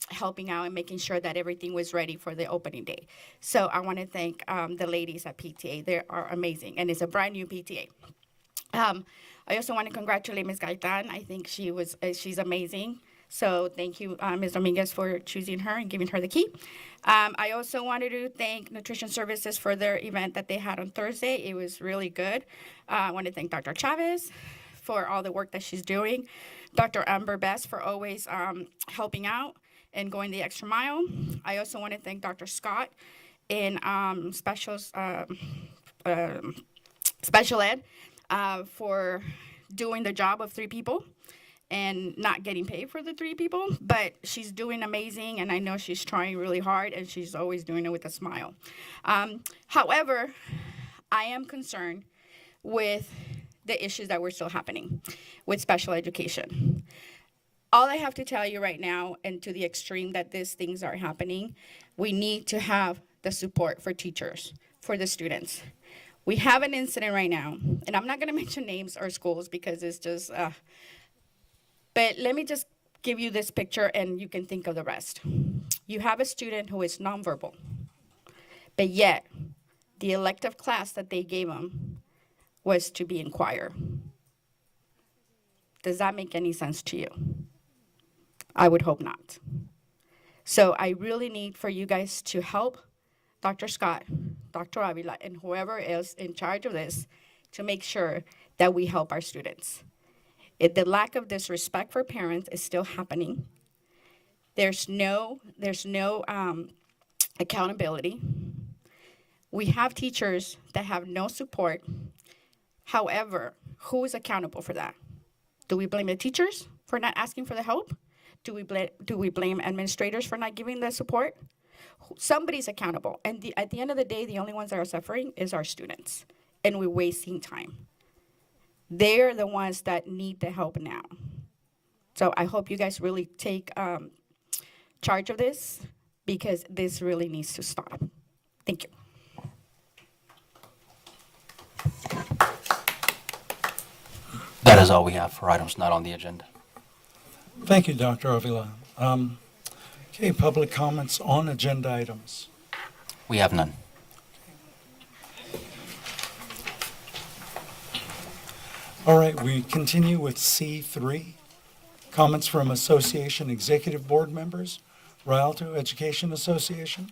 helping out and making sure that everything was ready for the opening day. So I want to thank the ladies at PTA. They are amazing, and it's a brand new PTA. I also want to congratulate Ms. Gaitan. I think she's amazing. So thank you, Ms. Dominguez, for choosing her and giving her the key. I also wanted to thank Nutrition Services for their event that they had on Thursday. It was really good. I want to thank Dr. Chavez for all the work that she's doing. Dr. Amber Best for always helping out and going the extra mile. I also want to thank Dr. Scott in special ed for doing the job of 3 people and not getting paid for the 3 people, but she's doing amazing, and I know she's trying really hard, and she's always doing it with a smile. However, I am concerned with the issues that were still happening with special education. All I have to tell you right now, and to the extreme that these things are happening, we need to have the support for teachers, for the students. We have an incident right now, and I'm not gonna mention names or schools because it's just, but let me just give you this picture and you can think of the rest. You have a student who is nonverbal, but yet the elective class that they gave him was to be in choir. Does that make any sense to you? I would hope not. So I really need for you guys to help Dr. Scott, Dr. Avila, and whoever is in charge of this to make sure that we help our students. The lack of this respect for parents is still happening. There's no accountability. We have teachers that have no support. However, who is accountable for that? Do we blame the teachers for not asking for the help? Do we blame administrators for not giving the support? Somebody's accountable. And at the end of the day, the only ones that are suffering is our students. And we're wasting time. They're the ones that need the help now. So I hope you guys really take charge of this, because this really needs to stop. Thank you.
That is all we have for items not on the agenda.
Thank you, Dr. Avila. Okay, public comments on agenda items.
We have none.
All right, we continue with C3, comments from Association Executive Board members, Rialto Education Association.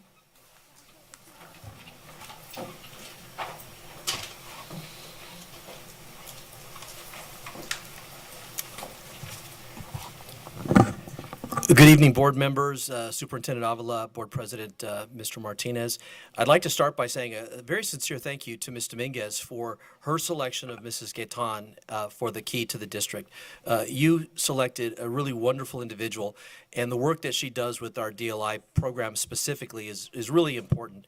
Good evening, board members, Superintendent Avila, Board President Mr. Martinez. I'd like to start by saying a very sincere thank you to Ms. Dominguez for her selection of Mrs. Gaetan for the key to the district. You selected a really wonderful individual, and the work that she does with our DLI program specifically is really important.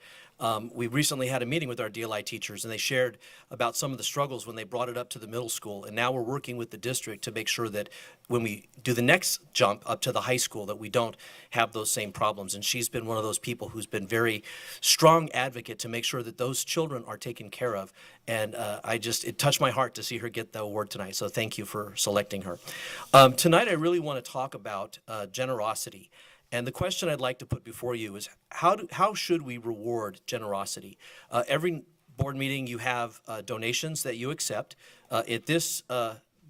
We recently had a meeting with our DLI teachers, and they shared about some of the struggles when they brought it up to the middle school. And now we're working with the district to make sure that when we do the next jump up to the high school, that we don't have those same problems. And she's been one of those people who's been very strong advocate to make sure that those children are taken care of. And it touched my heart to see her get the award tonight. So thank you for selecting her. Tonight, I really want to talk about generosity. And the question I'd like to put before you is, how should we reward generosity? Every board meeting, you have donations that you accept. At this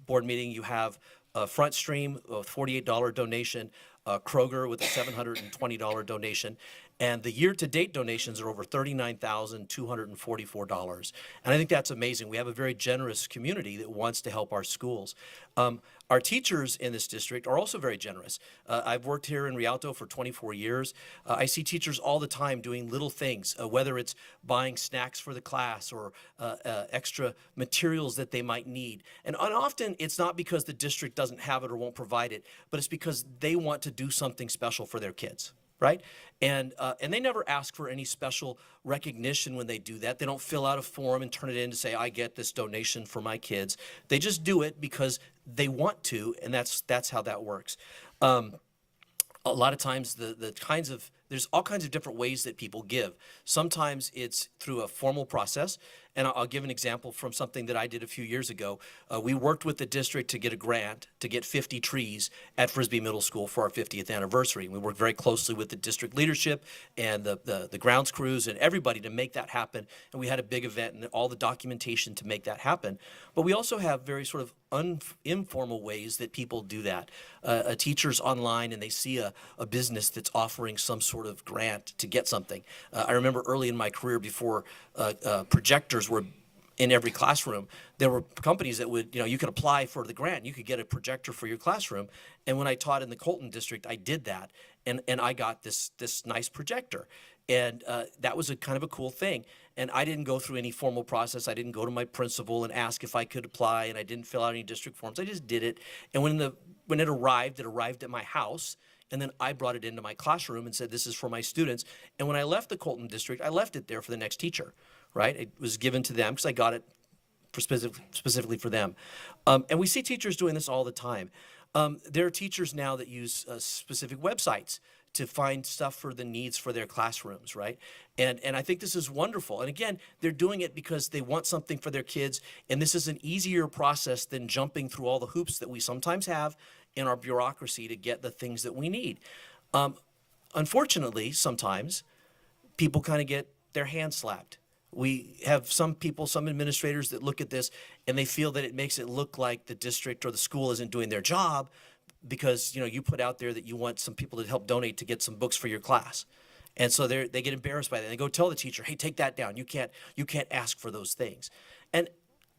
board meeting, you have Front Stream, a $48 donation, Kroger with a $720 donation, and the year-to-date donations are over $39,244. And I think that's amazing. We have a very generous community that wants to help our schools. Our teachers in this district are also very generous. I've worked here in Rialto for 24 years. I see teachers all the time doing little things, whether it's buying snacks for the class or extra materials that they might need. And often it's not because the district doesn't have it or won't provide it, but it's because they want to do something special for their kids. Right? And they never ask for any special recognition when they do that. They don't fill out a form and turn it in to say, I get this donation for my kids. They just do it because they want to, and that's how that works. A lot of times there's all kinds of different ways that people give. Sometimes it's through a formal process, and I'll give an example from something that I did a few years ago. We worked with the district to get a grant to get 50 trees at Frisbee Middle School for our 50th anniversary. We worked very closely with the district leadership and the grounds crews and everybody to make that happen, and we had a big event and all the documentation to make that happen. But we also have very sort of informal ways that people do that. A teacher's online and they see a business that's offering some sort of grant to get something. I remember early in my career, before projectors were in every classroom, there were companies that would, you could apply for the grant. You could get a projector for your classroom. And when I taught in the Colton district, I did that. And I got this nice projector. And that was a kind of a cool thing. And I didn't go through any formal process. I didn't go to my principal and ask if I could apply, and I didn't fill out any district forms. I just did it. And when it arrived at my house, and then I brought it into my classroom and said, this is for my students. And when I left the Colton district, I left it there for the next teacher, right? It was given to them because I got it specifically for them. And we see teachers doing this all the time. There are teachers now that use specific websites to find stuff for the needs for their classrooms, right? And I think this is wonderful. And again, they're doing it because they want something for their kids, and this is an easier process than jumping through all the hoops that we sometimes have in our bureaucracy to get the things that we need. Unfortunately, sometimes people kind of get their hands slapped. We have some administrators that look at this and they feel that it makes it look like the district or the school isn't doing their job because you put out there that you want some people to help donate to get some books for your class. And so they get embarrassed by that. They go tell the teacher, hey, take that down. You can't ask for those things. And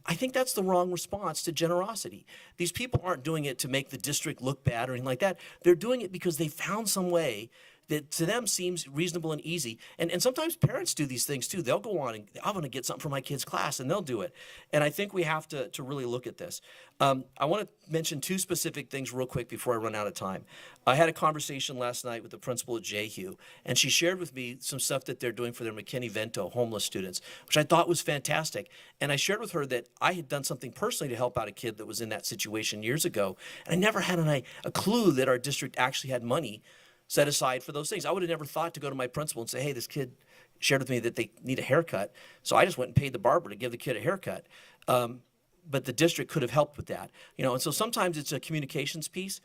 I think that's the wrong response to generosity. These people aren't doing it to make the district look bad or anything like that. They're doing it because they found some way that to them seems reasonable and easy. And sometimes parents do these things too. They'll go on and I'm going to get something for my kid's class, and they'll do it. And I think we have to really look at this. I want to mention two specific things real quick before I run out of time. I had a conversation last night with the principal at JHU, and she shared with me some stuff that they're doing for their McKinney-Vento homeless students, which I thought was fantastic. And I shared with her that I had done something personally to help out a kid that was in that situation years ago, and I never had a clue that our district actually had money set aside for those things. I would have never thought to go to my principal and say, hey, this kid shared with me that they need a haircut. So I just went and paid the barber to give the kid a haircut. But the district could have helped with that. And so sometimes it's a communications piece.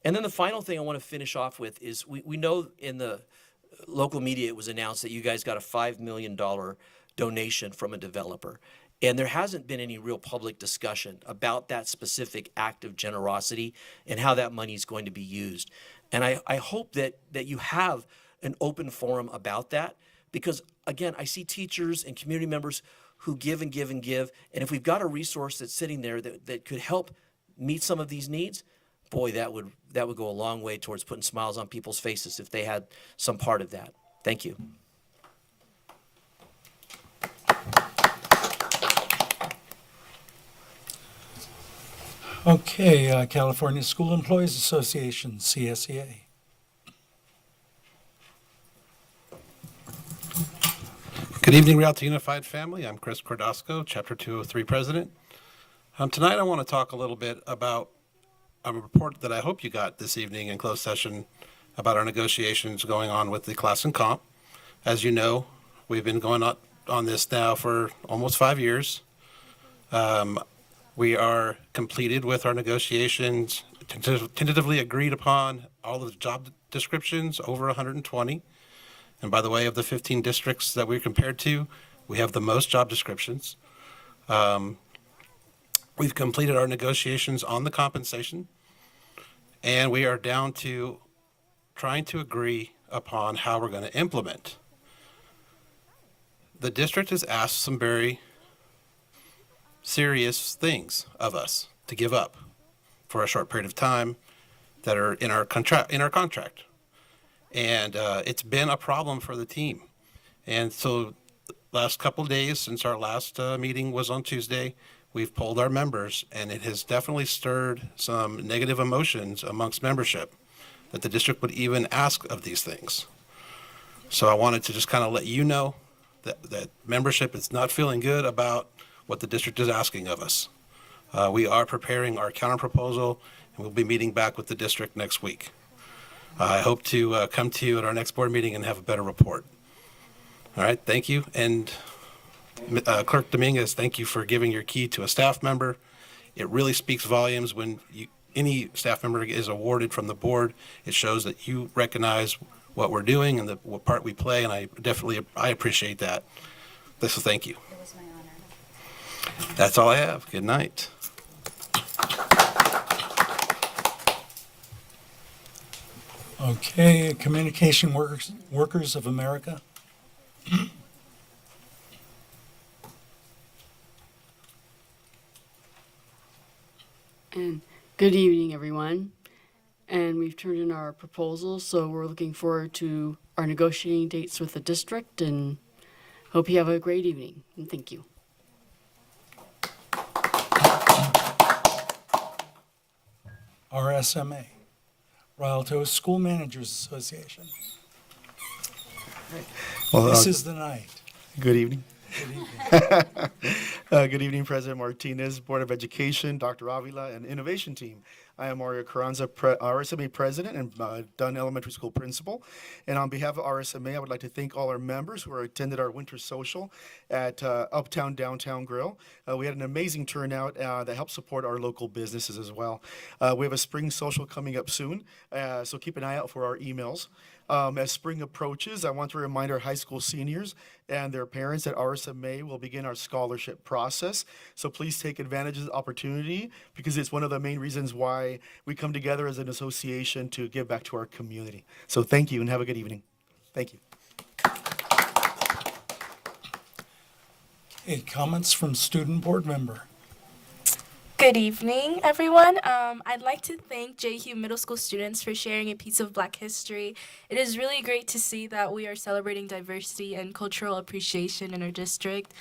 And then the final thing I want to finish off with is we know in the local media it was announced that you guys got a $5 million donation from a developer. And there hasn't been any real public discussion about that specific act of generosity and how that money is going to be used. And I hope that you have an open forum about that, because, again, I see teachers and community members who give and give and give. And if we've got a resource that's sitting there that could help meet some of these needs, boy, that would go a long way towards putting smiles on people's faces if they had some part of that. Thank you.
Okay, California School Employees Association, CSEA.
Good evening, Rialto Unified family. I'm Chris Cordasco, Chapter 203 President. Tonight I want to talk a little bit about a report that I hope you got this evening in closed session about our negotiations going on with the class and comp. As you know, we've been going on this now for almost 5 years. We are completed with our negotiations, tentatively agreed upon all of the job descriptions, over 120. And by the way, of the 15 districts that we're compared to, we have the most job descriptions. We've completed our negotiations on the compensation, and we are down to trying to agree upon how we're going to implement. The district has asked some very serious things of us to give up for a short period of time that are in our contract. And it's been a problem for the team. And so last couple of days since our last meeting was on Tuesday, we've polled our members, and it has definitely stirred some negative emotions amongst membership that the district would even ask of these things. So I wanted to just kind of let you know that membership is not feeling good about what the district is asking of us. We are preparing our counterproposal, and we'll be meeting back with the district next week. I hope to come to you at our next board meeting and have a better report. All right, thank you. And Clerk Dominguez, thank you for giving your key to a staff member. It really speaks volumes when any staff member is awarded from the board. It shows that you recognize what we're doing and what part we play, and I appreciate that. So thank you.
It was my honor.
That's all I have. Good night.
Okay, Communication Workers of America.
And good evening, everyone. And we've turned in our proposal, so we're looking forward to our negotiating dates with the district, and hope you have a great evening. And thank you.
RSMA, Rialto School Managers Association.
Well,
This is the night.
Good evening.
Good evening.
Good evening, President Martinez, Board of Education, Dr. Avila, and Innovation Team. I am Mario Carranza, RSMA President and Dunn Elementary School Principal. And on behalf of RSMA, I would like to thank all our members who attended our winter social at Uptown Downtown Grill. We had an amazing turnout that helped support our local businesses as well. We have a spring social coming up soon, so keep an eye out for our emails. As spring approaches, I want to remind our high school seniors and their parents that RSMA will begin our scholarship process. So please take advantage of the opportunity, because it's one of the main reasons why we come together as an association to give back to our community. So thank you and have a good evening. Thank you.
Okay, comments from student board member.
Good evening, everyone. I'd like to thank JHU Middle School students for sharing a piece of Black history. It is really great to see that we are celebrating diversity and cultural appreciation in our district.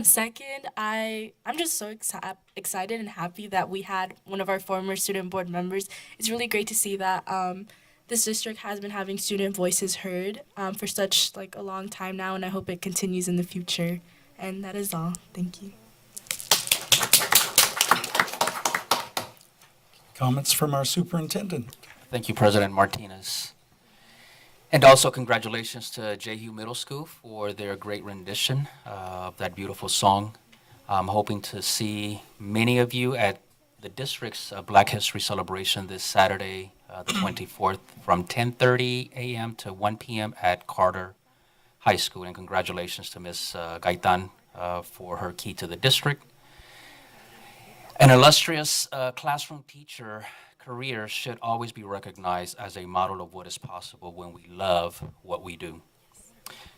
Second, I'm just so excited and happy that we had one of our former student board members. It's really great to see that this district has been having student voices heard for such like a long time now, and I hope it continues in the future. And that is all. Thank you.
Comments from our superintendent.
Thank you, President Martinez. And also congratulations to JHU Middle School for their great rendition of that beautiful song. I'm hoping to see many of you at the district's Black History celebration this Saturday, the 24th, from 10:30 a.m. to 1 p.m. at Carter High School. And congratulations to Ms. Gaitan for her key to the district. An illustrious classroom teacher career should always be recognized as a model of what is possible when we love what we do.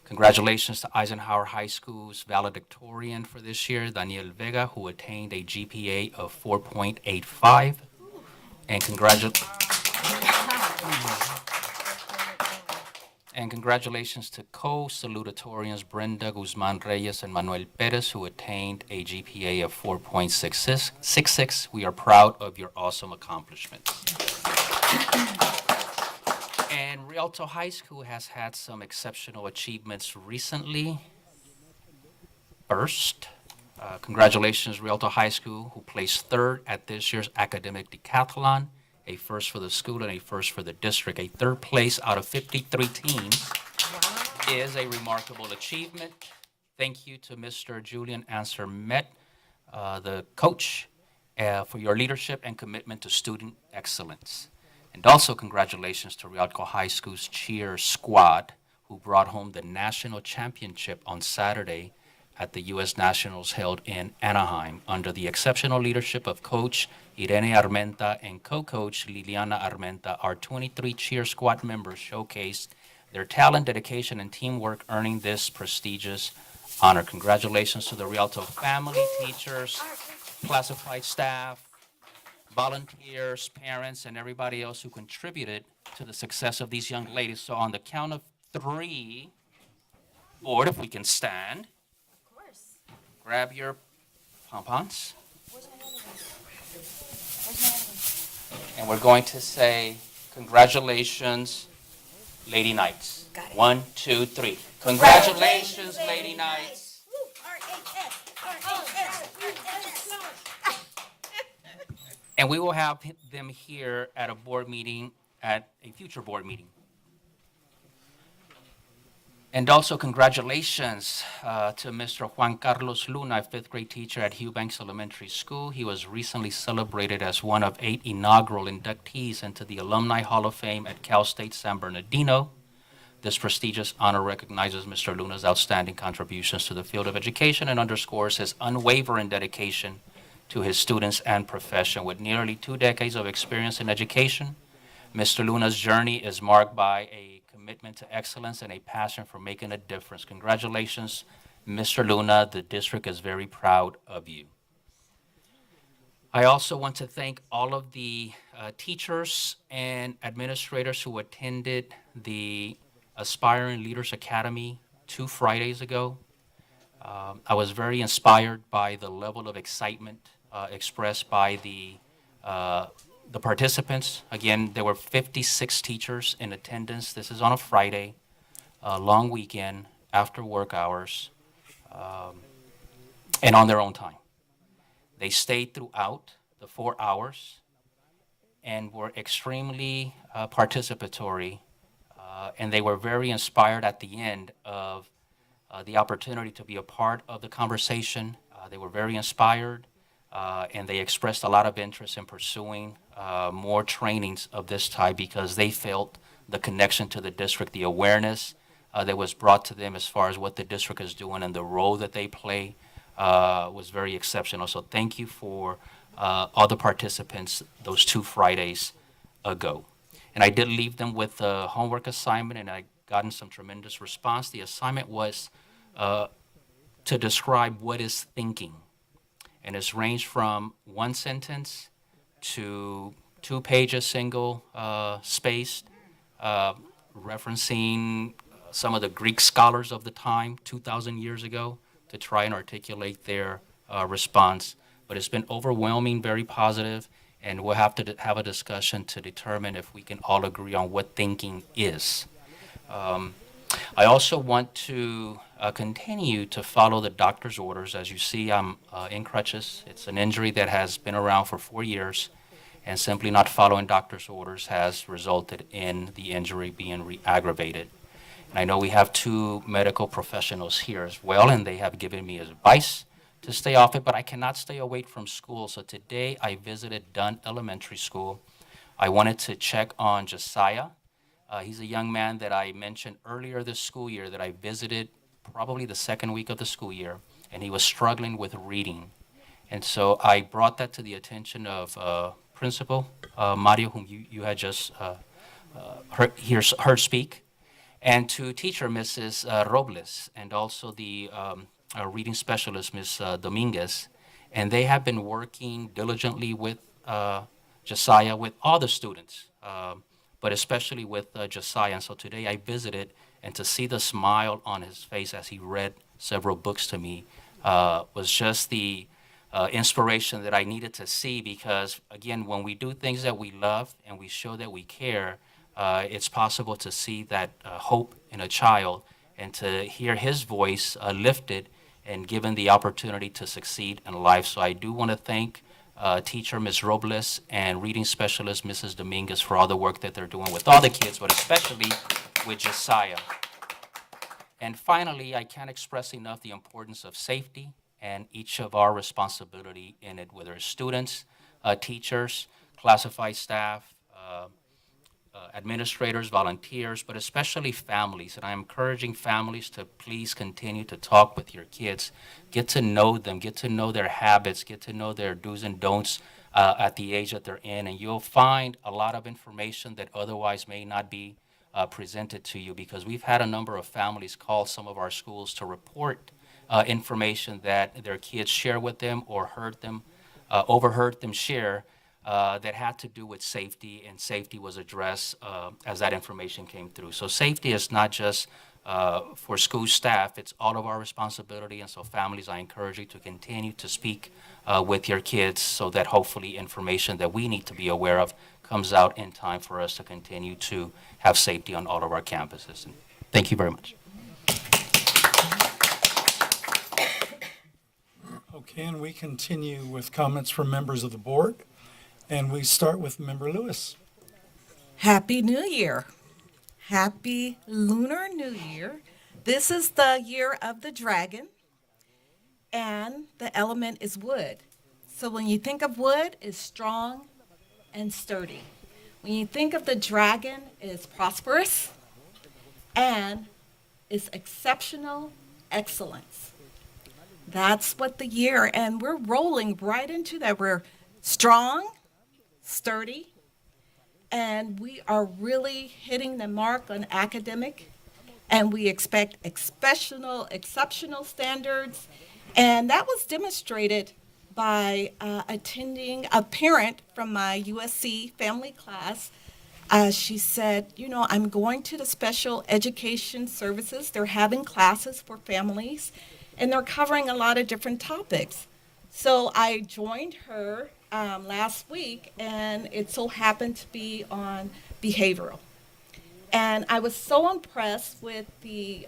Congratulations to Eisenhower High School's valedictorian for this year, Daniel Vega, who attained a GPA of 4.85. And congratulations to co-salutatorians Brenda Guzman Reyes and Manuel Perez, who attained a GPA of 4.66. We are proud of your awesome accomplishments. And Rialto High School has had some exceptional achievements recently. First, congratulations, Rialto High School, who placed third at this year's academic decathlon, a first for the school and a first for the district. A third place out of 53 teams is a remarkable achievement. Thank you to Mr. Julian Answer Met, the coach, for your leadership and commitment to student excellence. And also congratulations to Rialto High School's cheer squad, who brought home the national championship on Saturday at the U.S. Nationals held in Anaheim under the exceptional leadership of Coach Irene Armenta and co-coach Liliana Armenta. Our 23 cheer squad members showcased their talent, dedication, and teamwork, earning this prestigious honor. Congratulations to the Rialto family, teachers, classified staff, volunteers, parents, and everybody else who contributed to the success of these young ladies. So on the count of three, board, if we can stand, grab your pom-poms. And we're going to say, congratulations, Lady Knights. 1, 2, 3. Congratulations, Lady Knights. And we will have them here at a board meeting, at a future board meeting. And also congratulations to Mr. Juan Carlos Luna, a fifth grade teacher at Hugh Banks Elementary School. He was recently celebrated as one of 8 inaugural inductees into the Alumni Hall of Fame at Cal State San Bernardino. This prestigious honor recognizes Mr. Luna's outstanding contributions to the field of education and underscores his unwavering dedication to his students and profession. With nearly 2 decades of experience in education, Mr. Luna's journey is marked by a commitment to excellence and a passion for making a difference. Congratulations, Mr. Luna. The district is very proud of you. I also want to thank all of the teachers and administrators who attended the Aspiring Leaders Academy 2 Fridays ago. I was very inspired by the level of excitement expressed by the participants. Again, there were 56 teachers in attendance. This is on a Friday, a long weekend, after work hours, and on their own time. They stayed throughout the 4 hours and were extremely participatory, and they were very inspired at the end of the opportunity to be a part of the conversation. They were very inspired, and they expressed a lot of interest in pursuing more trainings of this type because they felt the connection to the district, the awareness that was brought to them as far as what the district is doing and the role that they play was very exceptional. So thank you for all the participants those 2 Fridays ago. And I did leave them with a homework assignment, and I gotten some tremendous response. The assignment was to describe what is thinking. And it's ranged from one sentence to 2 pages single spaced, referencing some of the Greek scholars of the time, 2,000 years ago, to try and articulate their response. But it's been overwhelming, very positive, and we'll have to have a discussion to determine if we can all agree on what thinking is. I also want to continue to follow the doctor's orders. As you see, I'm in crutches. It's an injury that has been around for 4 years, and simply not following doctor's orders has resulted in the injury being re-aggravated. And I know we have 2 medical professionals here as well, and they have given me advice to stay off it, but I cannot stay away from school. So today I visited Dunn Elementary School. I wanted to check on Josiah. He's a young man that I mentioned earlier this school year that I visited probably the second week of the school year, and he was struggling with reading. And so I brought that to the attention of Principal Mario, whom you had just heard speak, and to teacher Mrs. Robles, and also the reading specialist, Ms. Dominguez. And they have been working diligently with Josiah, with all the students, but especially with Josiah. And so today I visited, and to see the smile on his face as he read several books to me was just the inspiration that I needed to see, because, again, when we do things that we love and we show that we care, it's possible to see that hope in a child and to hear his voice lifted and given the opportunity to succeed in life. So I do want to thank teacher Ms. Robles and reading specialist Mrs. Dominguez for all the work that they're doing with all the kids, but especially with Josiah. And finally, I can't express enough the importance of safety and each of our responsibility in it, whether it's students, teachers, classified staff, administrators, volunteers, but especially families. And I'm encouraging families to please continue to talk with your kids, get to know them, get to know their habits, get to know their do's and don'ts at the age that they're in. And you'll find a lot of information that otherwise may not be presented to you, because we've had a number of families call some of our schools to report information that their kids share with them or overheard them share that had to do with safety, and safety was addressed as that information came through. So safety is not just for school staff, it's all of our responsibility. And so families, I encourage you to continue to speak with your kids so that hopefully information that we need to be aware of comes out in time for us to continue to have safety on all of our campuses. And thank you very much.
Okay, and we continue with comments from members of the board. And we start with Member Lewis.
Happy New Year. Happy Lunar New Year. This is the year of the dragon, and the element is wood. So when you think of wood, it's strong and sturdy. When you think of the dragon, it's prosperous and it's exceptional excellence. That's what the year, and we're rolling right into that. We're strong, sturdy, and we are really hitting the mark on academic, and we expect exceptional standards. And that was demonstrated by attending a parent from my USC family class. She said, I'm going to the special education services. They're having classes for families, and they're covering a lot of different topics. So I joined her last week, and it so happened to be on behavioral. And I was so impressed with the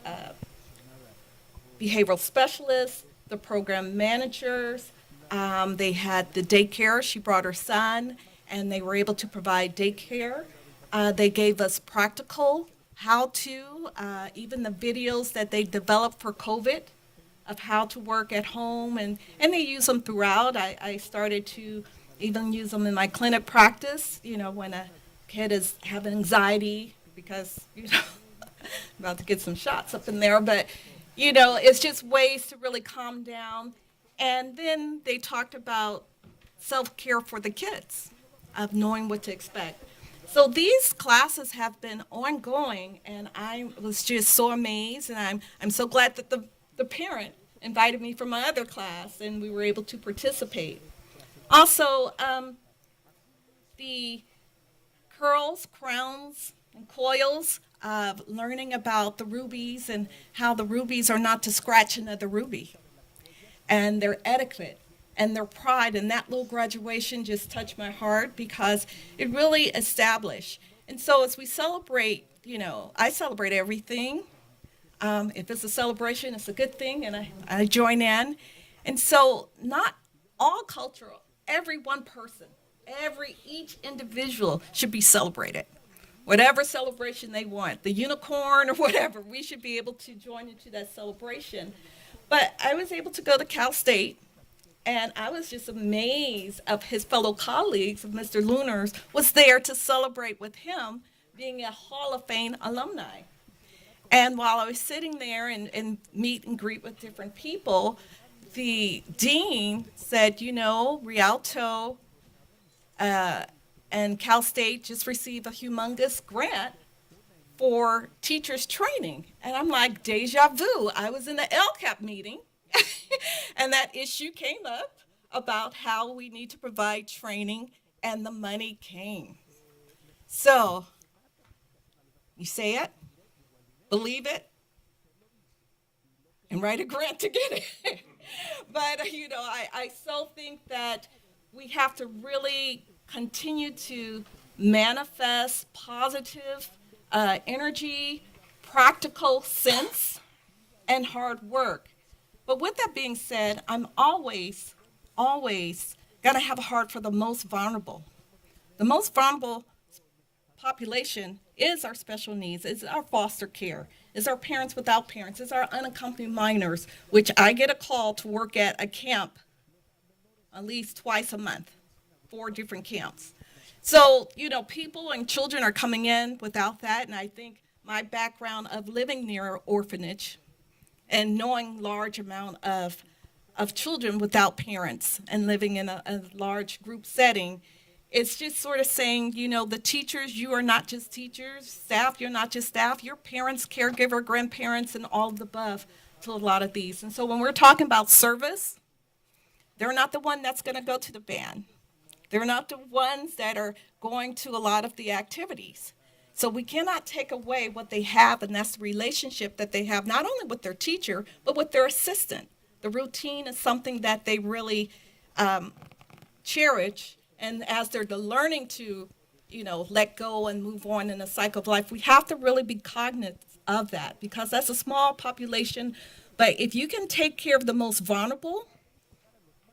behavioral specialists, the program managers. They had the daycare. She brought her son, and they were able to provide daycare. They gave us practical how-to, even the videos that they developed for COVID of how to work at home, and they use them throughout. I started to even use them in my clinic practice, when a kid is having anxiety because, about to get some shots up in there, but, it's just ways to really calm down. And then they talked about self-care for the kids, of knowing what to expect. So these classes have been ongoing, and I was just so amazed, and I'm so glad that the parent invited me from my other class, and we were able to participate. Also, the curls, crowns, and coils of learning about the rubies and how the rubies are not to scratch another ruby, and their etiquette and their pride. And that little graduation just touched my heart because it really established. And so as we celebrate, I celebrate everything. If it's a celebration, it's a good thing, and I join in. And so not all cultural, every one person, each individual should be celebrated. Whatever celebration they want, the unicorn or whatever, we should be able to join into that celebration. But I was able to go to Cal State, and I was just amazed of his fellow colleagues, of Mr. Lunars, was there to celebrate with him being a Hall of Fame alumni. And while I was sitting there and meet and greet with different people, the dean said, Rialto and Cal State just received a humongous grant for teachers training. And I'm like, deja vu. I was in the LCAP meeting, and that issue came up about how we need to provide training, and the money came. So, you say it, believe it, and write a grant to get it. But, I so think that we have to really continue to manifest positive energy, practical sense, and hard work. But with that being said, I'm always going to have a heart for the most vulnerable. The most vulnerable population is our special needs, is our foster care, is our parents without parents, is our unaccompanied minors, which I get a call to work at a camp at least twice a month, 4 different camps. So, people and children are coming in without that, and I think my background of living near an orphanage and knowing large amount of children without parents and living in a large group setting, it's just sort of saying, the teachers, you are not just teachers, staff, you're not just staff, you're parents, caregiver, grandparents, and all of the above to a lot of these. And so when we're talking about service, they're not the one that's going to go to the band. They're not the ones that are going to a lot of the activities. So we cannot take away what they have, and that's the relationship that they have, not only with their teacher, but with their assistant. The routine is something that they really cherish, and as they're learning to, let go and move on in the cycle of life, we have to really be cognizant of that, because that's a small population. But if you can take care of the most vulnerable,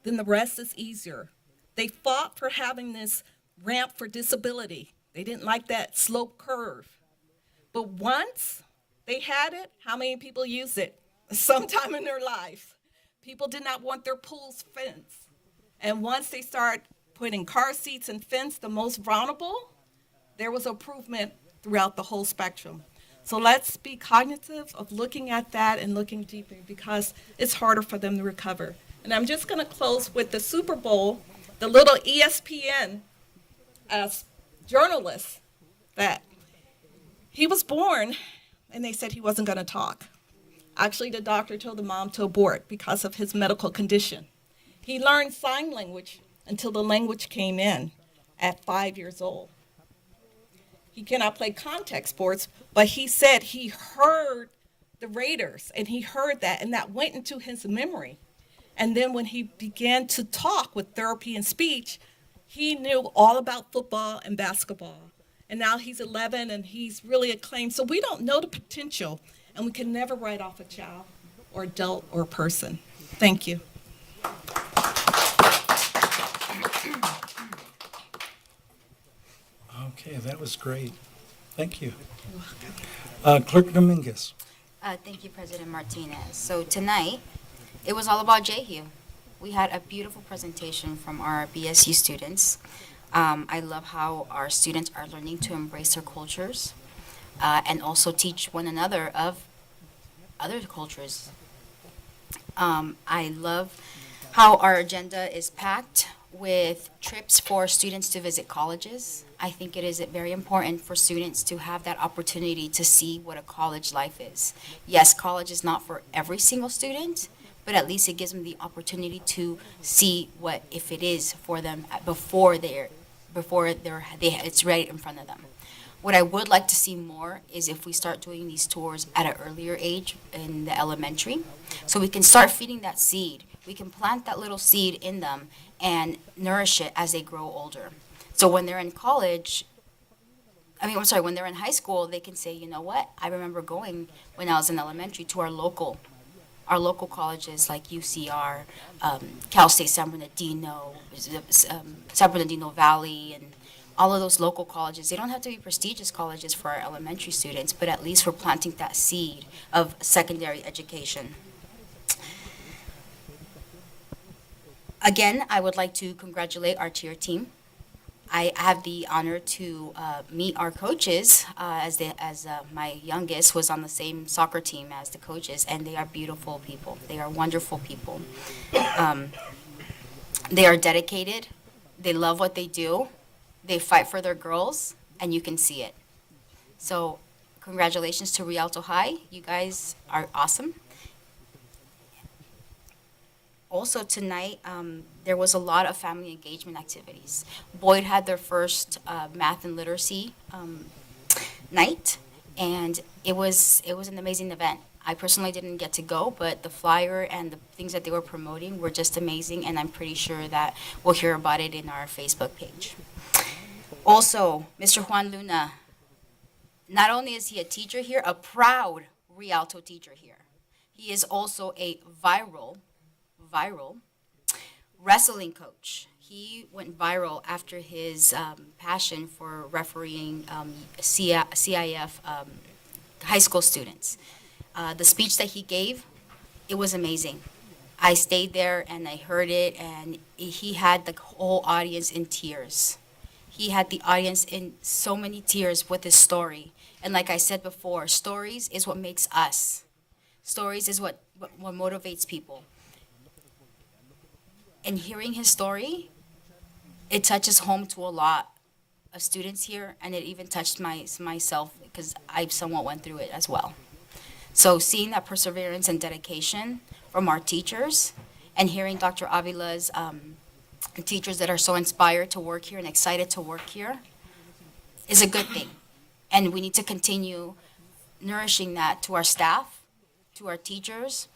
then the rest is easier. They fought for having this ramp for disability. They didn't like that slope curve. But once they had it, how many people used it? Sometime in their life. People did not want their pools fenced. And once they start putting car seats and fence, the most vulnerable, there was improvement throughout the whole spectrum. So let's be cognitive of looking at that and looking deeper, because it's harder for them to recover. And I'm just going to close with the Super Bowl, the little ESPN journalist, that he was born and they said he wasn't going to talk. Actually, the doctor told the mom to abort because of his medical condition. He learned sign language until the language came in at 5 years old. He cannot play contact sports, but he said he heard the Raiders, and he heard that, and that went into his memory. And then when he began to talk with therapy and speech, he knew all about football and basketball. And now he's 11, and he's really acclaimed. So we don't know the potential, and we can never write off a child or adult or person. Thank you.
Okay, that was great. Thank you. Clerk Dominguez.
Thank you, President Martinez. So tonight, it was all about JHU. We had a beautiful presentation from our BSU students. I love how our students are learning to embrace their cultures and also teach one another of other cultures. I love how our agenda is packed with trips for students to visit colleges. I think it is very important for students to have that opportunity to see what a college life is. Yes, college is not for every single student, but at least it gives them the opportunity to see what if it is for them before it's right in front of them. What I would like to see more is if we start doing these tours at an earlier age in the elementary, so we can start feeding that seed. We can plant that little seed in them and nourish it as they grow older. So when they're in college, when they're in high school, they can say, you know what, I remember going when I was in elementary to our local colleges like UCR, Cal State San Bernardino, San Bernardino Valley, and all of those local colleges. They don't have to be prestigious colleges for our elementary students, but at least we're planting that seed of secondary education. Again, I would like to congratulate our cheer team. I have the honor to meet our coaches as my youngest was on the same soccer team as the coaches, and they are beautiful people. They are wonderful people. They are dedicated. They love what they do. They fight for their girls, and you can see it. So congratulations to Rialto High. You guys are awesome. Also tonight, there was a lot of family engagement activities. Boyd had their first math and literacy night, and it was an amazing event. I personally didn't get to go, but the flyer and the things that they were promoting were just amazing, and I'm pretty sure that we'll hear about it in our Facebook page. Also, Mr. Juan Luna, not only is he a teacher here, a proud Rialto teacher here, he is also a viral wrestling coach. He went viral after his passion for refereeing CIF high school students. The speech that he gave, it was amazing. I stayed there and I heard it, and he had the whole audience in tears. He had the audience in so many tears with his story. And like I said before, stories is what makes us. Stories is what motivates people. And hearing his story, it touches home to a lot of students here, and it even touched myself because I somewhat went through it as well. So seeing that perseverance and dedication from our teachers, and hearing Dr. Avila's teachers that are so inspired to work here and excited to work here is a good thing. And we need to continue nourishing that to our staff, to our teachers,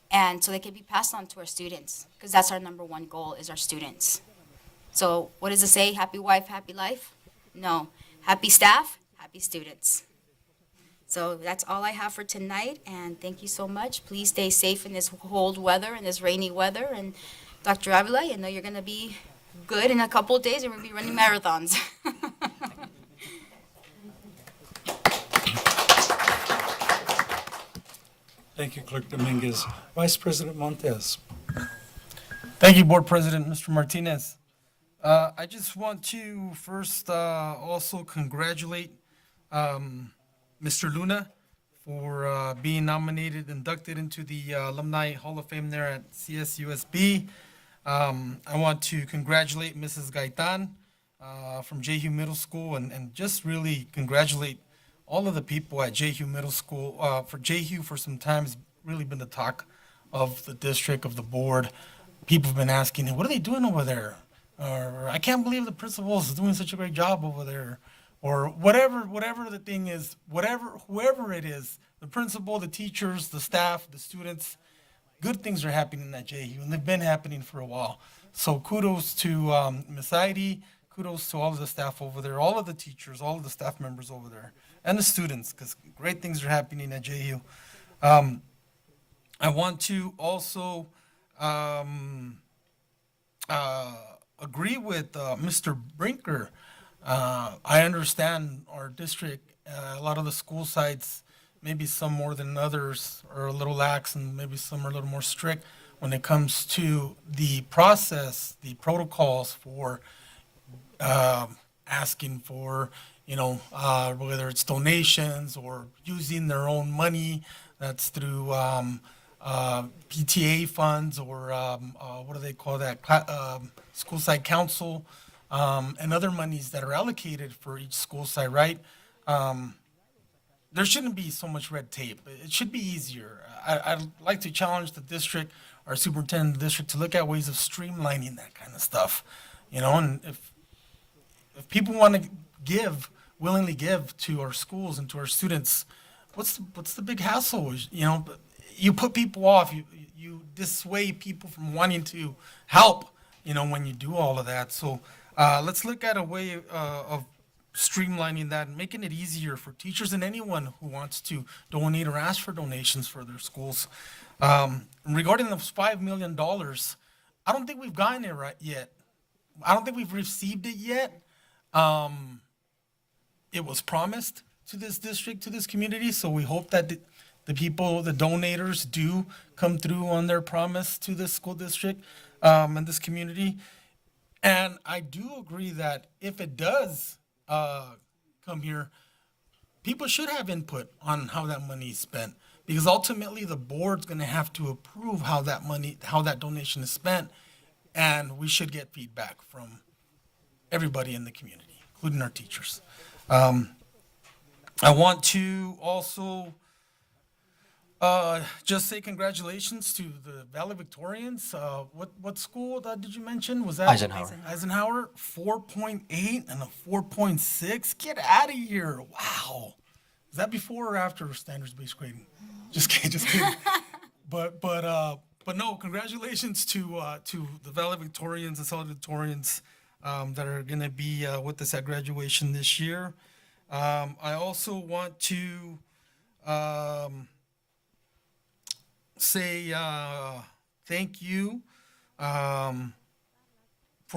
and so they can be passed on to our students, because that's our number one goal, is our students. So what does it say? Happy wife, happy life? No. Happy staff, happy students. So that's all I have for tonight, and thank you so much. Please stay safe in this cold weather and this rainy weather. And Dr. Avila, I know you're going to be good in a couple of days, and we're going to be running marathons.
Thank you, Clerk Dominguez. Vice President Montes.
Thank you, Board President Mr. Martinez. I just want to first also congratulate Mr. Luna for being nominated, inducted into the Alumni Hall of Fame there at CSUSB. I want to congratulate Mrs. Gaitan from Jehu Middle School, and just really congratulate all of the people at Jehu Middle School. For Jehu, for some time, has really been the talk of the district, of the board. People have been asking, what are they doing over there? Or I can't believe the principal is doing such a great job over there. Or whatever the thing is, whoever it is, the principal, the teachers, the staff, the students, good things are happening at Jehu, and they've been happening for a while. So kudos to Ms. Heidi, kudos to all of the staff over there, all of the teachers, all of the staff members over there, and the students, because great things are happening at Jehu. I want to also agree with Mr. Brinker. I understand our district, a lot of the school sites, maybe some more than others, are a little lax, and maybe some are a little more strict when it comes to the process, the protocols for asking for, whether it's donations or using their own money. That's through PTA funds, or what do they call that? School site council, and other monies that are allocated for each school site, right? there shouldn't be so much red tape. It should be easier. I'd like to challenge the district, our superintendent of the district, to look at ways of streamlining that kind of stuff. And if people want to willingly give to our schools and to our students, what's the big hassle? You put people off. You dissuade people from wanting to help. When you do all of that. So let's look at a way of streamlining that and making it easier for teachers and anyone who wants to donate or ask for donations for their schools. Regarding those $5 million, I don't think we've gotten it right yet. I don't think we've received it yet. It was promised to this district, to this community, so we hope that the people, the donators, do come through on their promise to this school district and this community. And I do agree that if it does come here, people should have input on how that money is spent, because ultimately the board's going to have to approve how that donation is spent, and we should get feedback from everybody in the community, including our teachers. I want to also just say congratulations to the valedictorians. What school did you mention? Was that
Eisenhower.
Eisenhower, 4.8 and a 4.6. Get out of here! Wow, is that before or after standards-based grading? Just kidding. But no, congratulations to the valedictorians and valedictorians that are going to be with us at graduation this year. I also want to say thank you for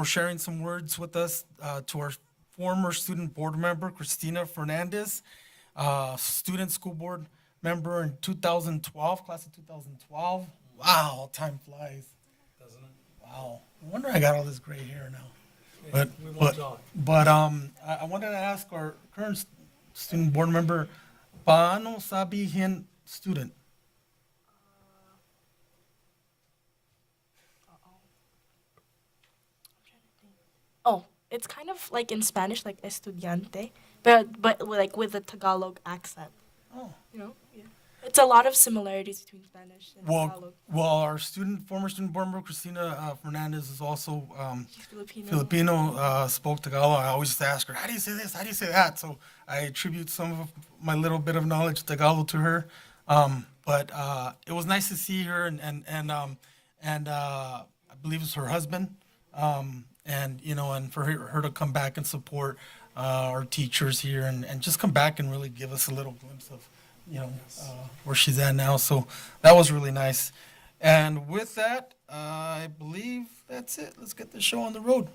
sharing some words with us to our former student board member, Christina Fernandez, student school board member in 2012, class of 2012. Wow, time flies. Doesn't it? Wow. No wonder I got all this gray hair now. But I wanted to ask our current student board member, paano sabihin student?
Oh, it's kind of like in Spanish, like estudiante, but like with a Tagalog accent.
Oh.
Yeah. It's a lot of similarities between Spanish and Tagalog.
Well, our former student board member, Christina Fernandez, is also Filipino, spoke Tagalog. I always used to ask her, how do you say this? How do you say that? So I attribute some of my little bit of knowledge of Tagalog to her. But it was nice to see her, and I believe it's her husband. And for her to come back and support our teachers here and just come back and really give us a little glimpse of where she's at now. So that was really nice. And with that, I believe that's it. Let's get the show on the road.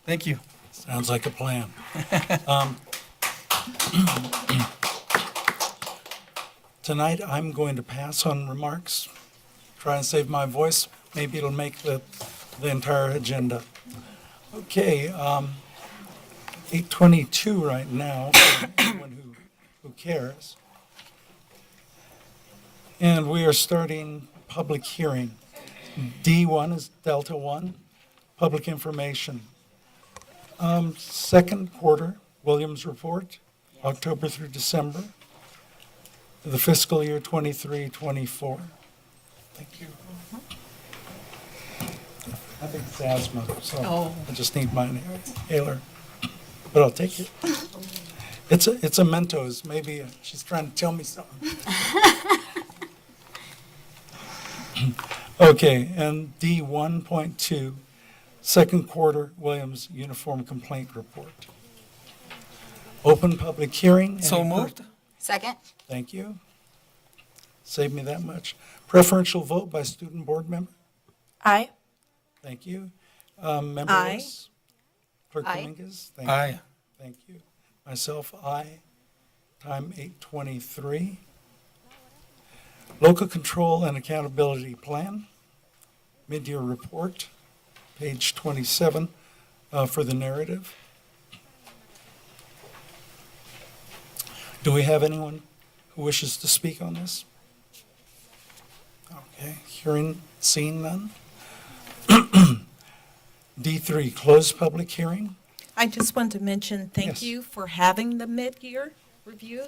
Thank you.
Sounds like a plan. Tonight, I'm going to pass on remarks, try and save my voice. Maybe it'll make the entire agenda. Okay, 8:22 right now for anyone who cares. And we are starting public hearing. D1 is Delta 1, public information. Second quarter, Williams report, October through December, the fiscal year 23-24. Thank you. I think it's asthma, so I just need my inhaler, but I'll take it. It's a Mentos. Maybe she's trying to tell me something. Okay, and D1.2, second quarter Williams Uniform Complaint Report. Open public hearing.
So moved.
Second.
Thank you. Save me that much. Preferential vote by student board member.
Aye.
Thank you. Member
Aye.
Lewis? Clerk
Aye.
Dominguez? Thank
Aye.
you. Thank you. Myself, aye. Time 8:23. Local Control and Accountability Plan, mid-year report, page 27 for the narrative. Do we have anyone who wishes to speak on this? Okay, seeing none. D3, closed public hearing.
I just want to mention, thank
Yes.
you for having the mid-year review.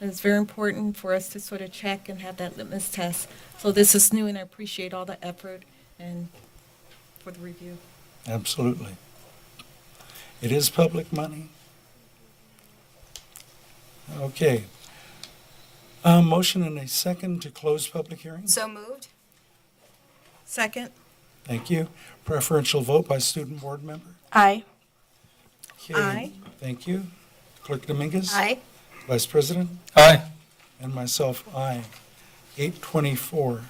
And it's very important for us to sort of check and have that litmus test. So this is new, and I appreciate all the effort and for the review.
Absolutely. It is public money. Okay. Motion and a second to close public hearing.
So moved.
Second.
Thank you. Preferential vote by student board member.
Aye.
Okay.
Aye.
Thank you. Clerk Dominguez?
Aye.
Vice President?
Aye.
And myself, aye. 8:24.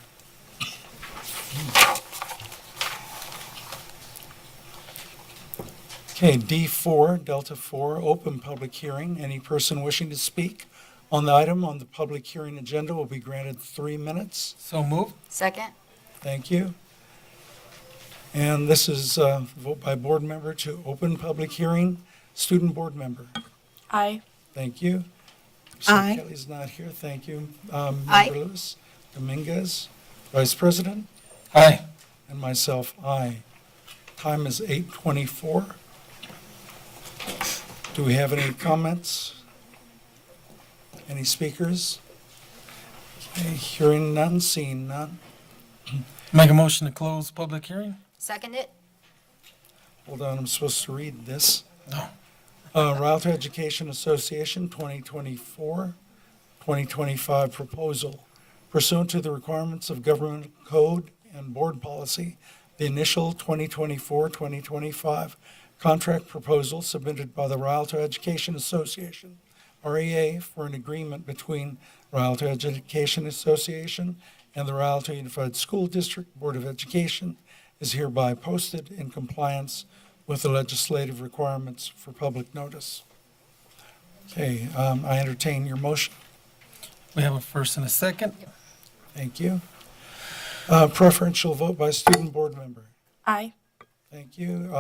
Okay, D4, Delta 4, open public hearing. Any person wishing to speak on the item on the public hearing agenda will be granted 3 minutes.
So move.
Second.
Thank you. And this is vote by board member to open public hearing. Student board member.
Aye.
Thank you.
Aye.
Kelly's not here. Thank you.
Aye.
Member Lewis. Dominguez. Vice President.
Aye.
And myself, aye. Time is 8:24. Do we have any comments? Any speakers? Okay, hearing none, seeing none.
Make a motion to close public hearing?
Second it.
Hold on, I'm supposed to read this.
No.
Rialto Education Association 2024-2025 proposal. Pursuant to the requirements of government code and board policy, the initial 2024-2025 contract proposal submitted by the Rialto Education Association, REA, for an agreement between Rialto Education Association and the Rialto Unified School District Board of Education is hereby posted in compliance with the legislative requirements for public notice. Okay, I entertain your motion.
We have a first and a second.
Thank you. Preferential vote by student board member.
Aye.
Thank you.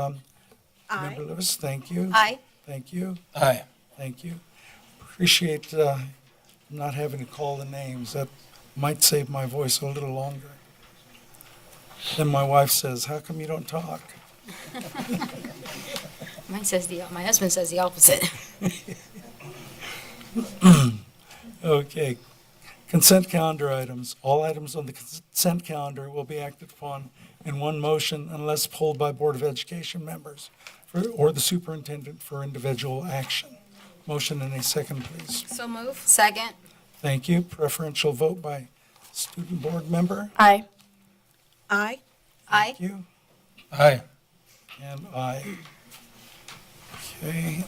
Aye.
Member Lewis, thank you.
Aye.
Thank you.
Aye.
Thank you. Appreciate not having to call the names. That might save my voice a little longer. Then my wife says, "How come you don't talk?"
My husband says the opposite.
Okay. Consent calendar items. All items on the consent calendar will be acted upon in one motion unless pulled by Board of Education members or the superintendent for individual action. Motion and a second, please.
So move.
Second.
Thank you. Preferential vote by student board member.
Aye.
Aye.
Aye.
Thank you.
Aye.
And aye. Okay.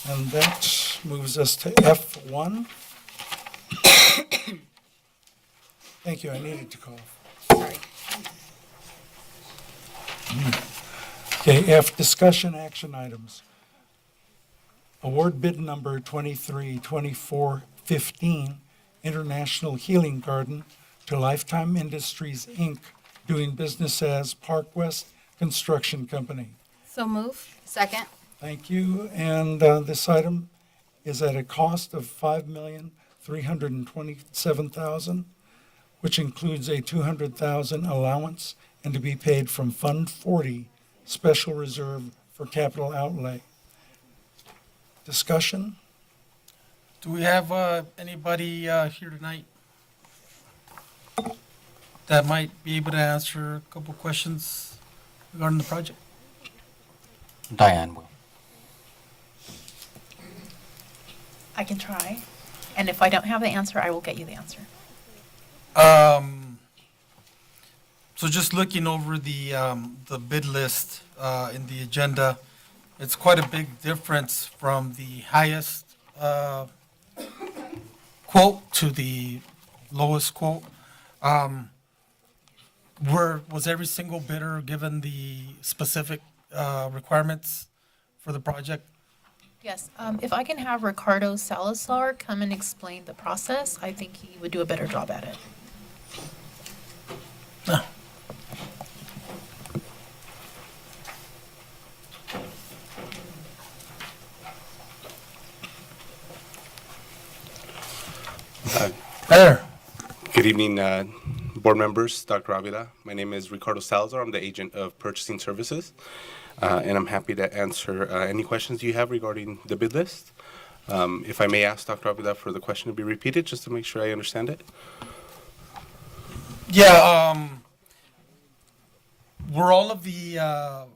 And that moves us to F1. Thank you. I needed to cough.
Sorry.
Okay, F, discussion action items. Award bid number 232415, International Healing Garden to Lifetime Industries, Inc., doing business as Park West Construction Company.
So move.
Second.
Thank you. And this item is at a cost of $5,327,000, which includes a $200,000 allowance and to be paid from Fund 40, Special Reserve for Capital Outlay. Discussion?
Do we have anybody here tonight that might be able to answer a couple questions regarding the project?
Diane will.
I can try. And if I don't have the answer, I will get you the answer.
So just looking over the bid list in the agenda, it's quite a big difference from the highest quote to the lowest quote. Was every single bidder given the specific requirements for the project?
Yes. If I can have Ricardo Salazar come and explain the process, I think he would do a better job at it.
There.
Good evening, board members, Dr. Avila. My name is Ricardo Salazar. I'm the agent of purchasing services, and I'm happy to answer any questions you have regarding the bid list. If I may ask Dr. Avila for the question to be repeated, just to make sure I understand it.
Yeah, were all of the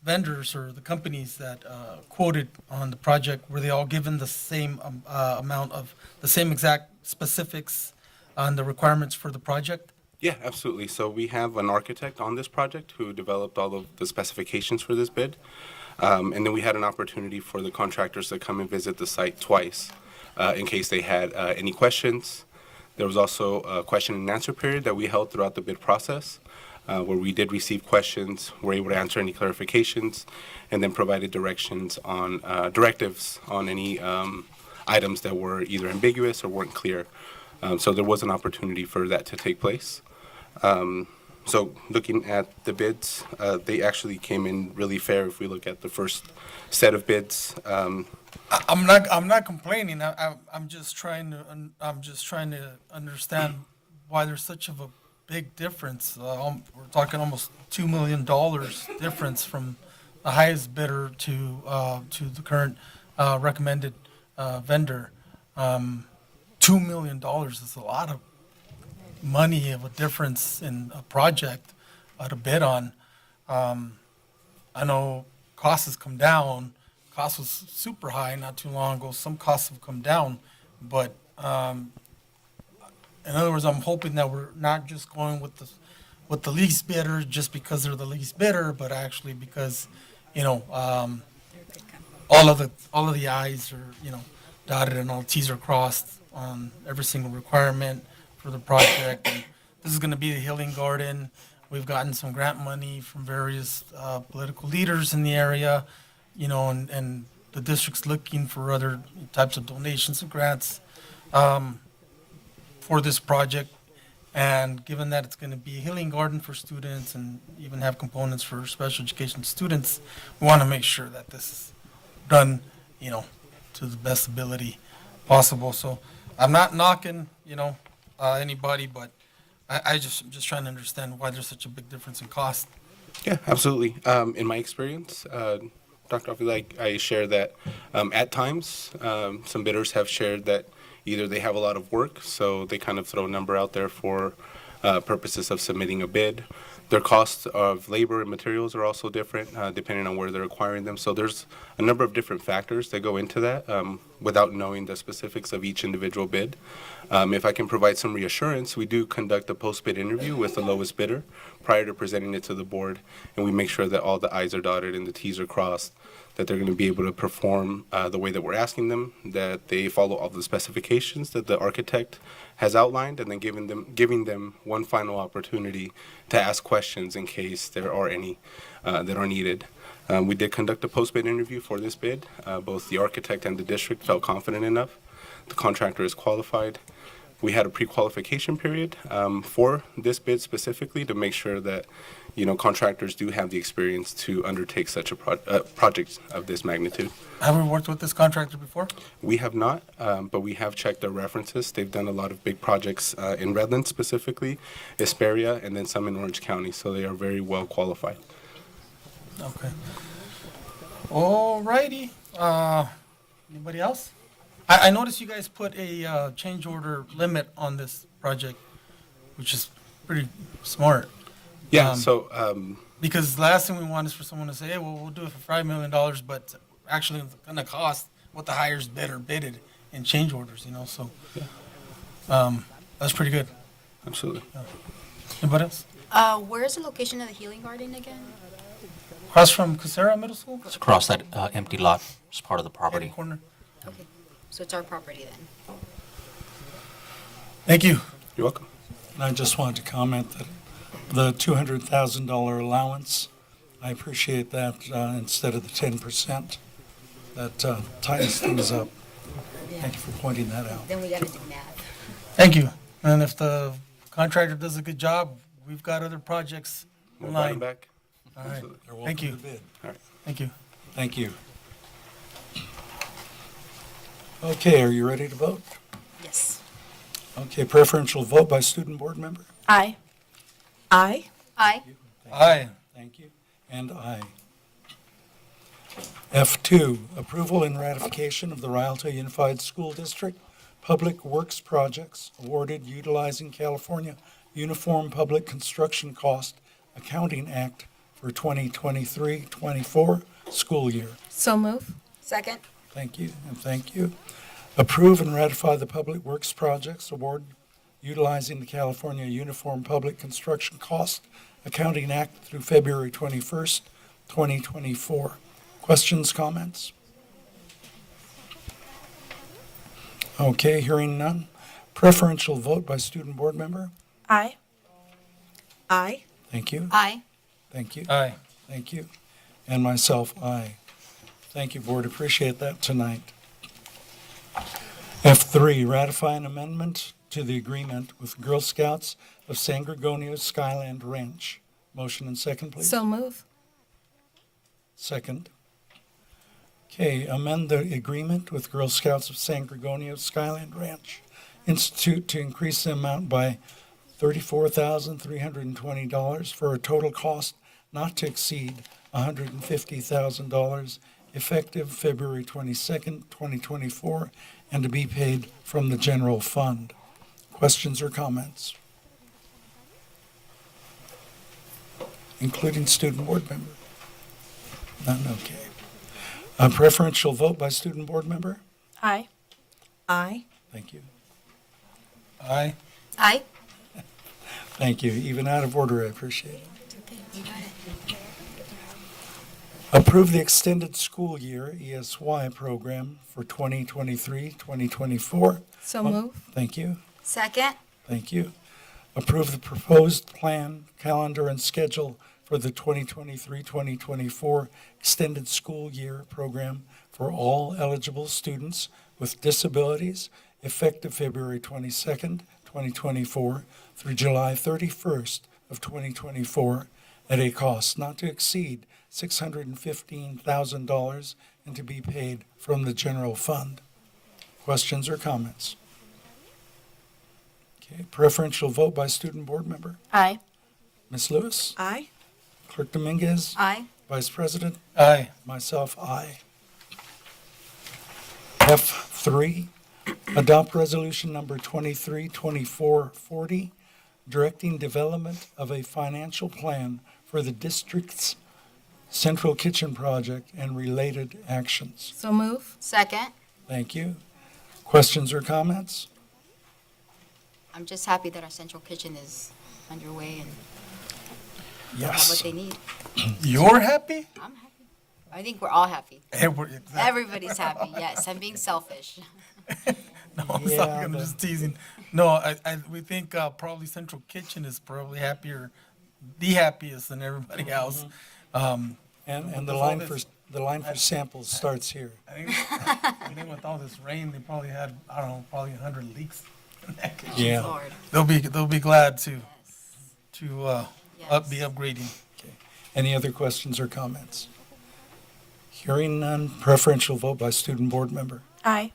vendors or the companies that quoted on the project, were they all given the same amount of, the same exact specifics on the requirements for the project?
Yeah, absolutely. So we have an architect on this project who developed all of the specifications for this bid. And then we had an opportunity for the contractors to come and visit the site twice in case they had any questions. There was also a question and answer period that we held throughout the bid process, where we did receive questions, were able to answer any clarifications, and then provided directives on any items that were either ambiguous or weren't clear. So there was an opportunity for that to take place. So looking at the bids, they actually came in really fair if we look at the first set of bids.
I'm not complaining. I'm just trying to understand why there's such of a big difference. We're talking almost $2 million difference from the highest bidder to the current recommended vendor. $2 million is a lot of money of a difference in a project to bid on. I know costs has come down. Cost was super high not too long ago. Some costs have come down, but in other words, I'm hoping that we're not just going with the least bidder just because they're the least bidder, but actually because all of the I's are dotted and all the T's are crossed on every single requirement for the project. And this is going to be the Healing Garden. We've gotten some grant money from various political leaders in the area, and the district's looking for other types of donations and grants for this project. And given that it's going to be a healing garden for students and even have components for special education students, we want to make sure that this is done, to the best ability possible. So I'm not knocking, anybody, but I'm just trying to understand why there's such a big difference in cost.
Yeah, absolutely. In my experience, Dr. Avila, I share that at times some bidders have shared that either they have a lot of work, so they kind of throw a number out there for purposes of submitting a bid. Their costs of labor and materials are also different depending on where they're acquiring them. So there's a number of different factors that go into that without knowing the specifics of each individual bid. If I can provide some reassurance, we do conduct a post-bid interview with the lowest bidder prior to presenting it to the board, and we make sure that all the I's are dotted and the T's are crossed, that they're going to be able to perform the way that we're asking them, that they follow all the specifications that the architect has outlined, and then giving them one final opportunity to ask questions in case there are any that are needed. We did conduct a post-bid interview for this bid. Both the architect and the district felt confident enough. The contractor is qualified. We had a pre-qualification period for this bid specifically to make sure that contractors do have the experience to undertake such a project of this magnitude.
Have we worked with this contractor before?
We have not, but we have checked their references. They've done a lot of big projects in Redlands specifically, Hesperia, and then some in Orange County, so they are very well qualified.
Okay. All righty. Anybody else? I noticed you guys put a change order limit on this project, which is pretty smart.
Yeah,
because the last thing we want is for someone to say, hey, well, we'll do it for $5 million, but actually it's going to cost what the highest bidder bidded in change orders, so that's pretty good.
Absolutely.
Anybody else?
Where is the location of the Healing Garden again?
Across from Casera Middle School?
It's across that empty lot. It's part of the property.
Corner.
Okay, so it's our property then.
Thank you.
You're welcome.
And I just wanted to comment that the $200,000 allowance, I appreciate that instead of the 10%. That tightens things up. Thank you for pointing that out.
Then we got to do math.
Thank you. And if the contractor does a good job, we've got other projects
We'll
in
buy
line.
them back.
All right.
Absolutely.
They're welcome
Thank you.
to bid.
All right.
Thank you.
Thank you. Okay, are you ready to vote?
Yes.
Okay, preferential vote by student board member?
Aye.
Aye.
Aye.
Aye.
Thank you. And aye. F2, approval and ratification of the Rialto Unified School District Public Works Projects awarded utilizing California Uniform Public Construction Cost Accounting Act for 2023-24 school year.
So move.
Second.
Thank you, and thank you. Approve and ratify the Public Works Projects Award utilizing the California Uniform Public Construction Cost Accounting Act through February 21st, 2024. Questions, comments? Okay, hearing none. Preferential vote by student board member?
Aye.
Aye.
Thank you.
Aye.
Thank you.
Aye.
Thank you. And myself, aye. Thank you, board. Appreciate that tonight. F3, ratify an amendment to the agreement with Girl Scouts of San Gregonio Skyland Ranch. Motion and second, please.
So move.
Second. Okay, amend the agreement with Girl Scouts of San Gregonio Skyland Ranch Institute to increase the amount by $34,320 for a total cost not to exceed $150,000 effective February 22nd, 2024, and to be paid from the general fund. Questions or comments? Including student board member? None, okay. A preferential vote by student board member?
Aye.
Aye.
Thank you.
Aye.
Aye.
Thank you. Even out of order, I appreciate it.
Okay, you got it.
Approve the extended school year ESY program for 2023-2024.
So move.
Thank you.
Second.
Thank you. Approve the proposed plan, calendar, and schedule for the 2023-2024 extended school year program for all eligible students with disabilities effective February 22nd, 2024 through July 31st of 2024 at a cost not to exceed $615,000 and to be paid from the general fund. Questions or comments? Okay, preferential vote by student board member.
Aye.
Ms. Lewis?
Aye.
Clerk Dominguez?
Aye.
Vice President?
Aye.
Myself, aye. F3, adopt resolution number 232440, directing development of a financial plan for the district's central kitchen project and related actions.
So move.
Second.
Thank you. Questions or comments?
I'm just happy that our central kitchen is underway and they'll have what
Yes.
they need.
You're happy?
I'm happy. I think we're all happy.
Everybody-
Everybody's happy. Yes, I'm being selfish.
No, I'm
Yeah,
sorry, I'm
but-
just teasing. No, we think probably Central Kitchen is probably the happiest than everybody else.
And the line for samples starts here.
I think with all this rain, they probably had, I don't know, probably 100 leaks in that kitchen.
Yeah.
Lord.
They'll be glad to be
Yes.
upgrading.
Okay. Any other questions or comments? Hearing none, preferential vote by student board member.
Aye.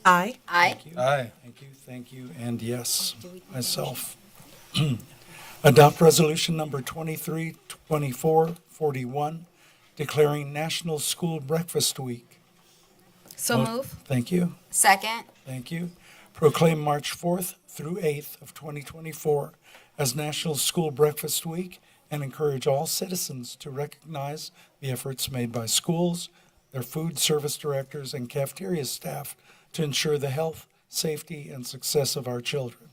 Aye.
Aye.
Aye.
Thank you, and yes, myself. Adopt resolution number 232441, declaring National School Breakfast Week.
So move.
Thank you,
Second.
thank you. Proclaim March 4th through 8th of 2024 as National School Breakfast Week and encourage all citizens to recognize the efforts made by schools, their food service directors, and cafeteria staff to ensure the health, safety, and success of our children.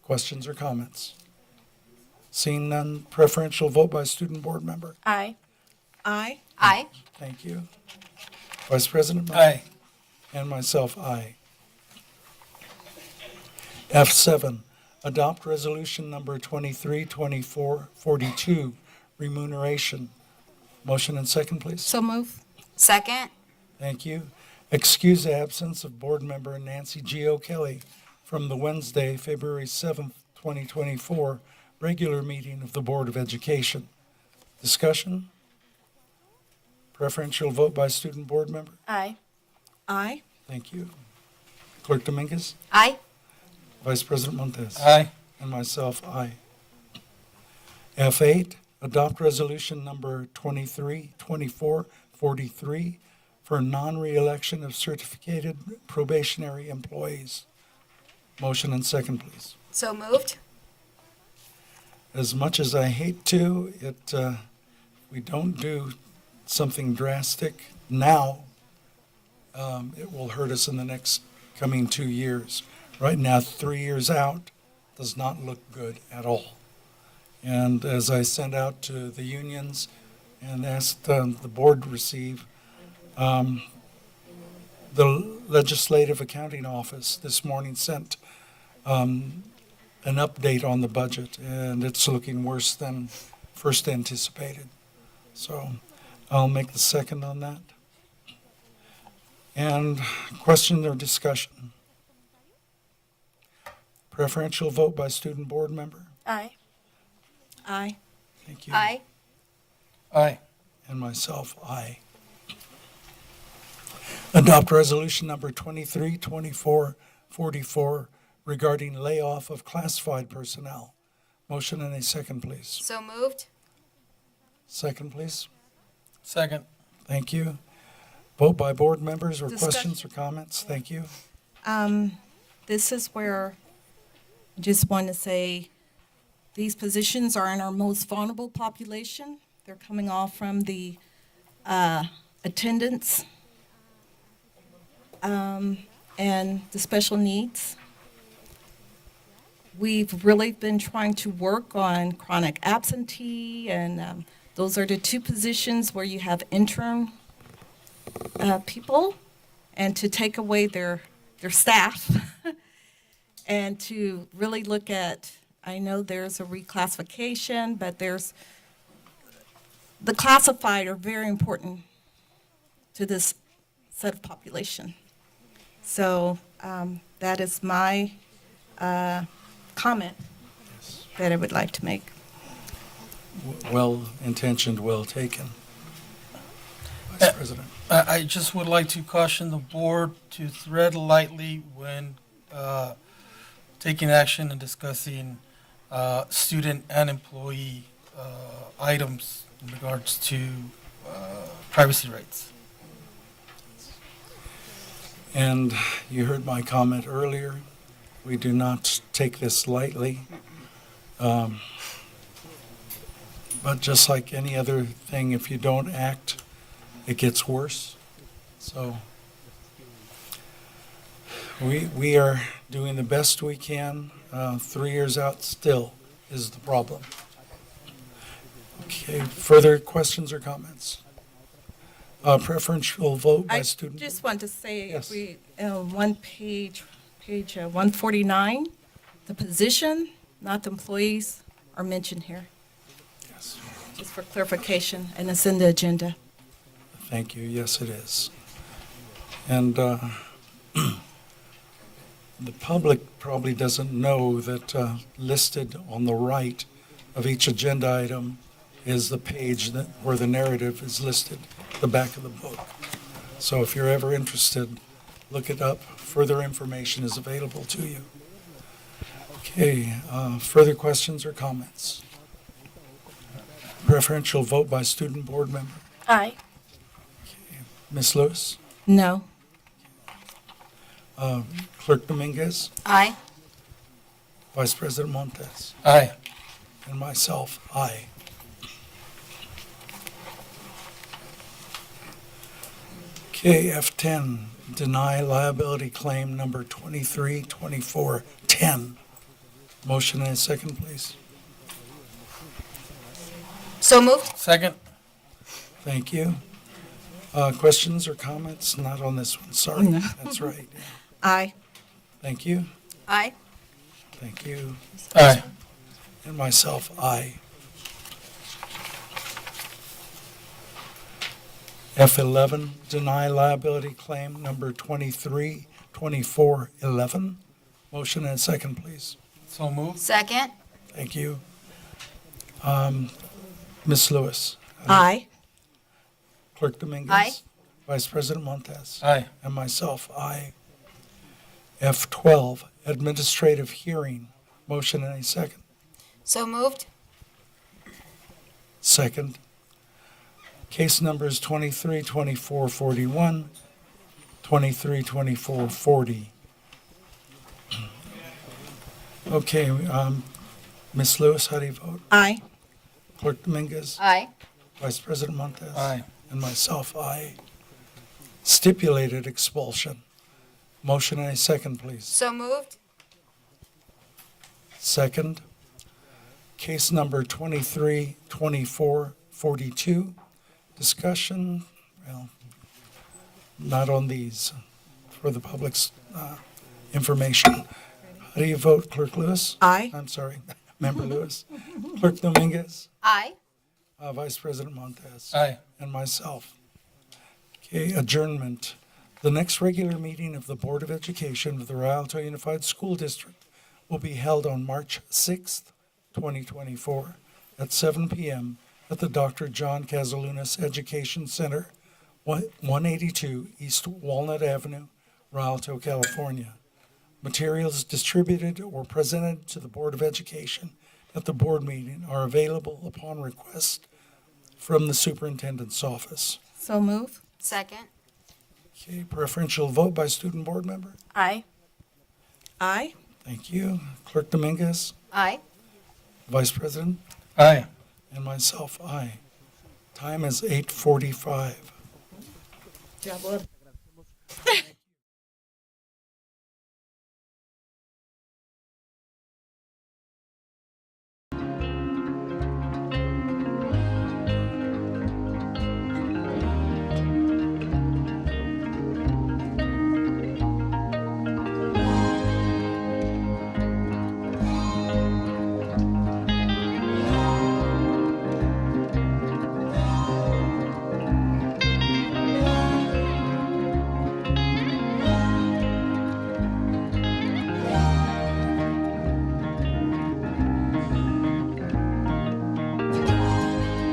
Questions or comments? Seeing none, preferential vote by student board member.
Aye.
Aye.
Aye.
Thank you. Vice President?
Aye.
And myself, aye. F7, adopt resolution number 232442, remuneration. Motion and second, please.
So move.
Second.
Thank you. Excuse the absence of board member Nancy G. O'Kelly from the Wednesday, February 7th, 2024, regular meeting of the Board of Education. Discussion? Preferential vote by student board member.
Aye.
Aye.
Thank you. Clerk Dominguez?
Aye.
Vice President Montez?
Aye.
And myself, aye. F8, Adopt resolution number 232443 for non-reelection of certificated probationary employees. Motion and second, please.
So moved.
As much as I hate to, we don't do something drastic now, it will hurt us in the next coming 2 years. Right now, 3 years out does not look good at all. And as I sent out to the unions and asked the board to receive, the Legislative Accounting Office this morning sent an update on the budget, and it's looking worse than first anticipated. So I'll make the second on that. And question or discussion? Preferential vote by student board member?
Aye.
Aye.
Thank you.
Aye.
Aye.
And myself, aye. Adopt resolution number 232444 regarding layoff of classified personnel. Motion and a second, please.
So moved.
Second, please.
Second.
Thank you. Vote by board members or
Discussion.
questions or comments. Thank you.
This is where I just want to say these positions are in our most vulnerable population. They're coming off from the attendance and the special needs. We've really been trying to work on chronic absentee, and those are the two positions where you have interim people, and to take away their staff and to really look at, I know there's a reclassification, but there's, the classified are very important to this set of population. So that is my comment that I would like to make.
Well-intentioned, well taken. Vice President.
I just would like to caution the board to tread lightly when taking action and discussing student and employee items in regards to privacy rights.
And you heard my comment earlier. We do not take this lightly. But just like any other thing, if you don't act, it gets worse. So we are doing the best we can. 3 years out still is the problem. Okay, further questions or comments? Preferential vote by
I
student.
just want to say,
Yes.
we, one page 149, the position, not the employees, are mentioned here.
Yes.
Just for clarification, and it's in the agenda.
Thank you. Yes, it is. And the public probably doesn't know that listed on the right of each agenda item is the page that, where the narrative is listed, the back of the book. So if you're ever interested, look it up. Further information is available to you. Okay, further questions or comments? Preferential vote by student board member.
Aye.
Ms. Lewis?
No.
Clerk Dominguez?
Aye.
Vice President Montes?
Aye.
And myself, aye. Okay, F10, deny liability claim number 232410. Motion and a second, please.
So moved.
Second.
Thank you. Questions or comments? Not on this one, sorry.
No.
That's right.
Aye.
Thank you.
Aye.
Thank you.
Aye.
And myself, aye. F11, deny liability claim number 232411. Motion and a second, please.
So moved.
Second.
Thank you. Ms. Lewis.
Aye.
Clerk Dominguez.
Aye.
Vice President Montes.
Aye.
And myself, aye. F12, administrative hearing. Motion and a second.
So moved.
Second. Case numbers 232441, 232440. Okay, Ms. Lewis, how do you vote?
Aye.
Clerk Dominguez?
Aye.
Vice President Montez?
Aye.
And myself, aye. Stipulated expulsion. Motion and a second, please.
So moved.
Second. Case number 232442. Discussion, well, not on these, for the public's information. How do you vote, Clerk Lewis?
Aye.
I'm sorry, Member Lewis. Clerk Dominguez?
Aye.
Vice President Montez?
Aye.
And myself. Okay, adjournment. The next regular meeting of the Board of Education of the Rialto Unified School District will be held on March 6th, 2024, at 7 p.m. at the Dr. John Casalunas Education Center, 182 East Walnut Avenue, Rialto, California. Materials distributed or presented to the Board of Education at the board meeting are available upon request from the superintendent's office.
So move.
Second.
Okay, preferential vote by student board member.
Aye.
Aye.
Thank you. Clerk Dominguez,
Aye.
Vice President,
Aye.
and myself, aye. Time is 8:45.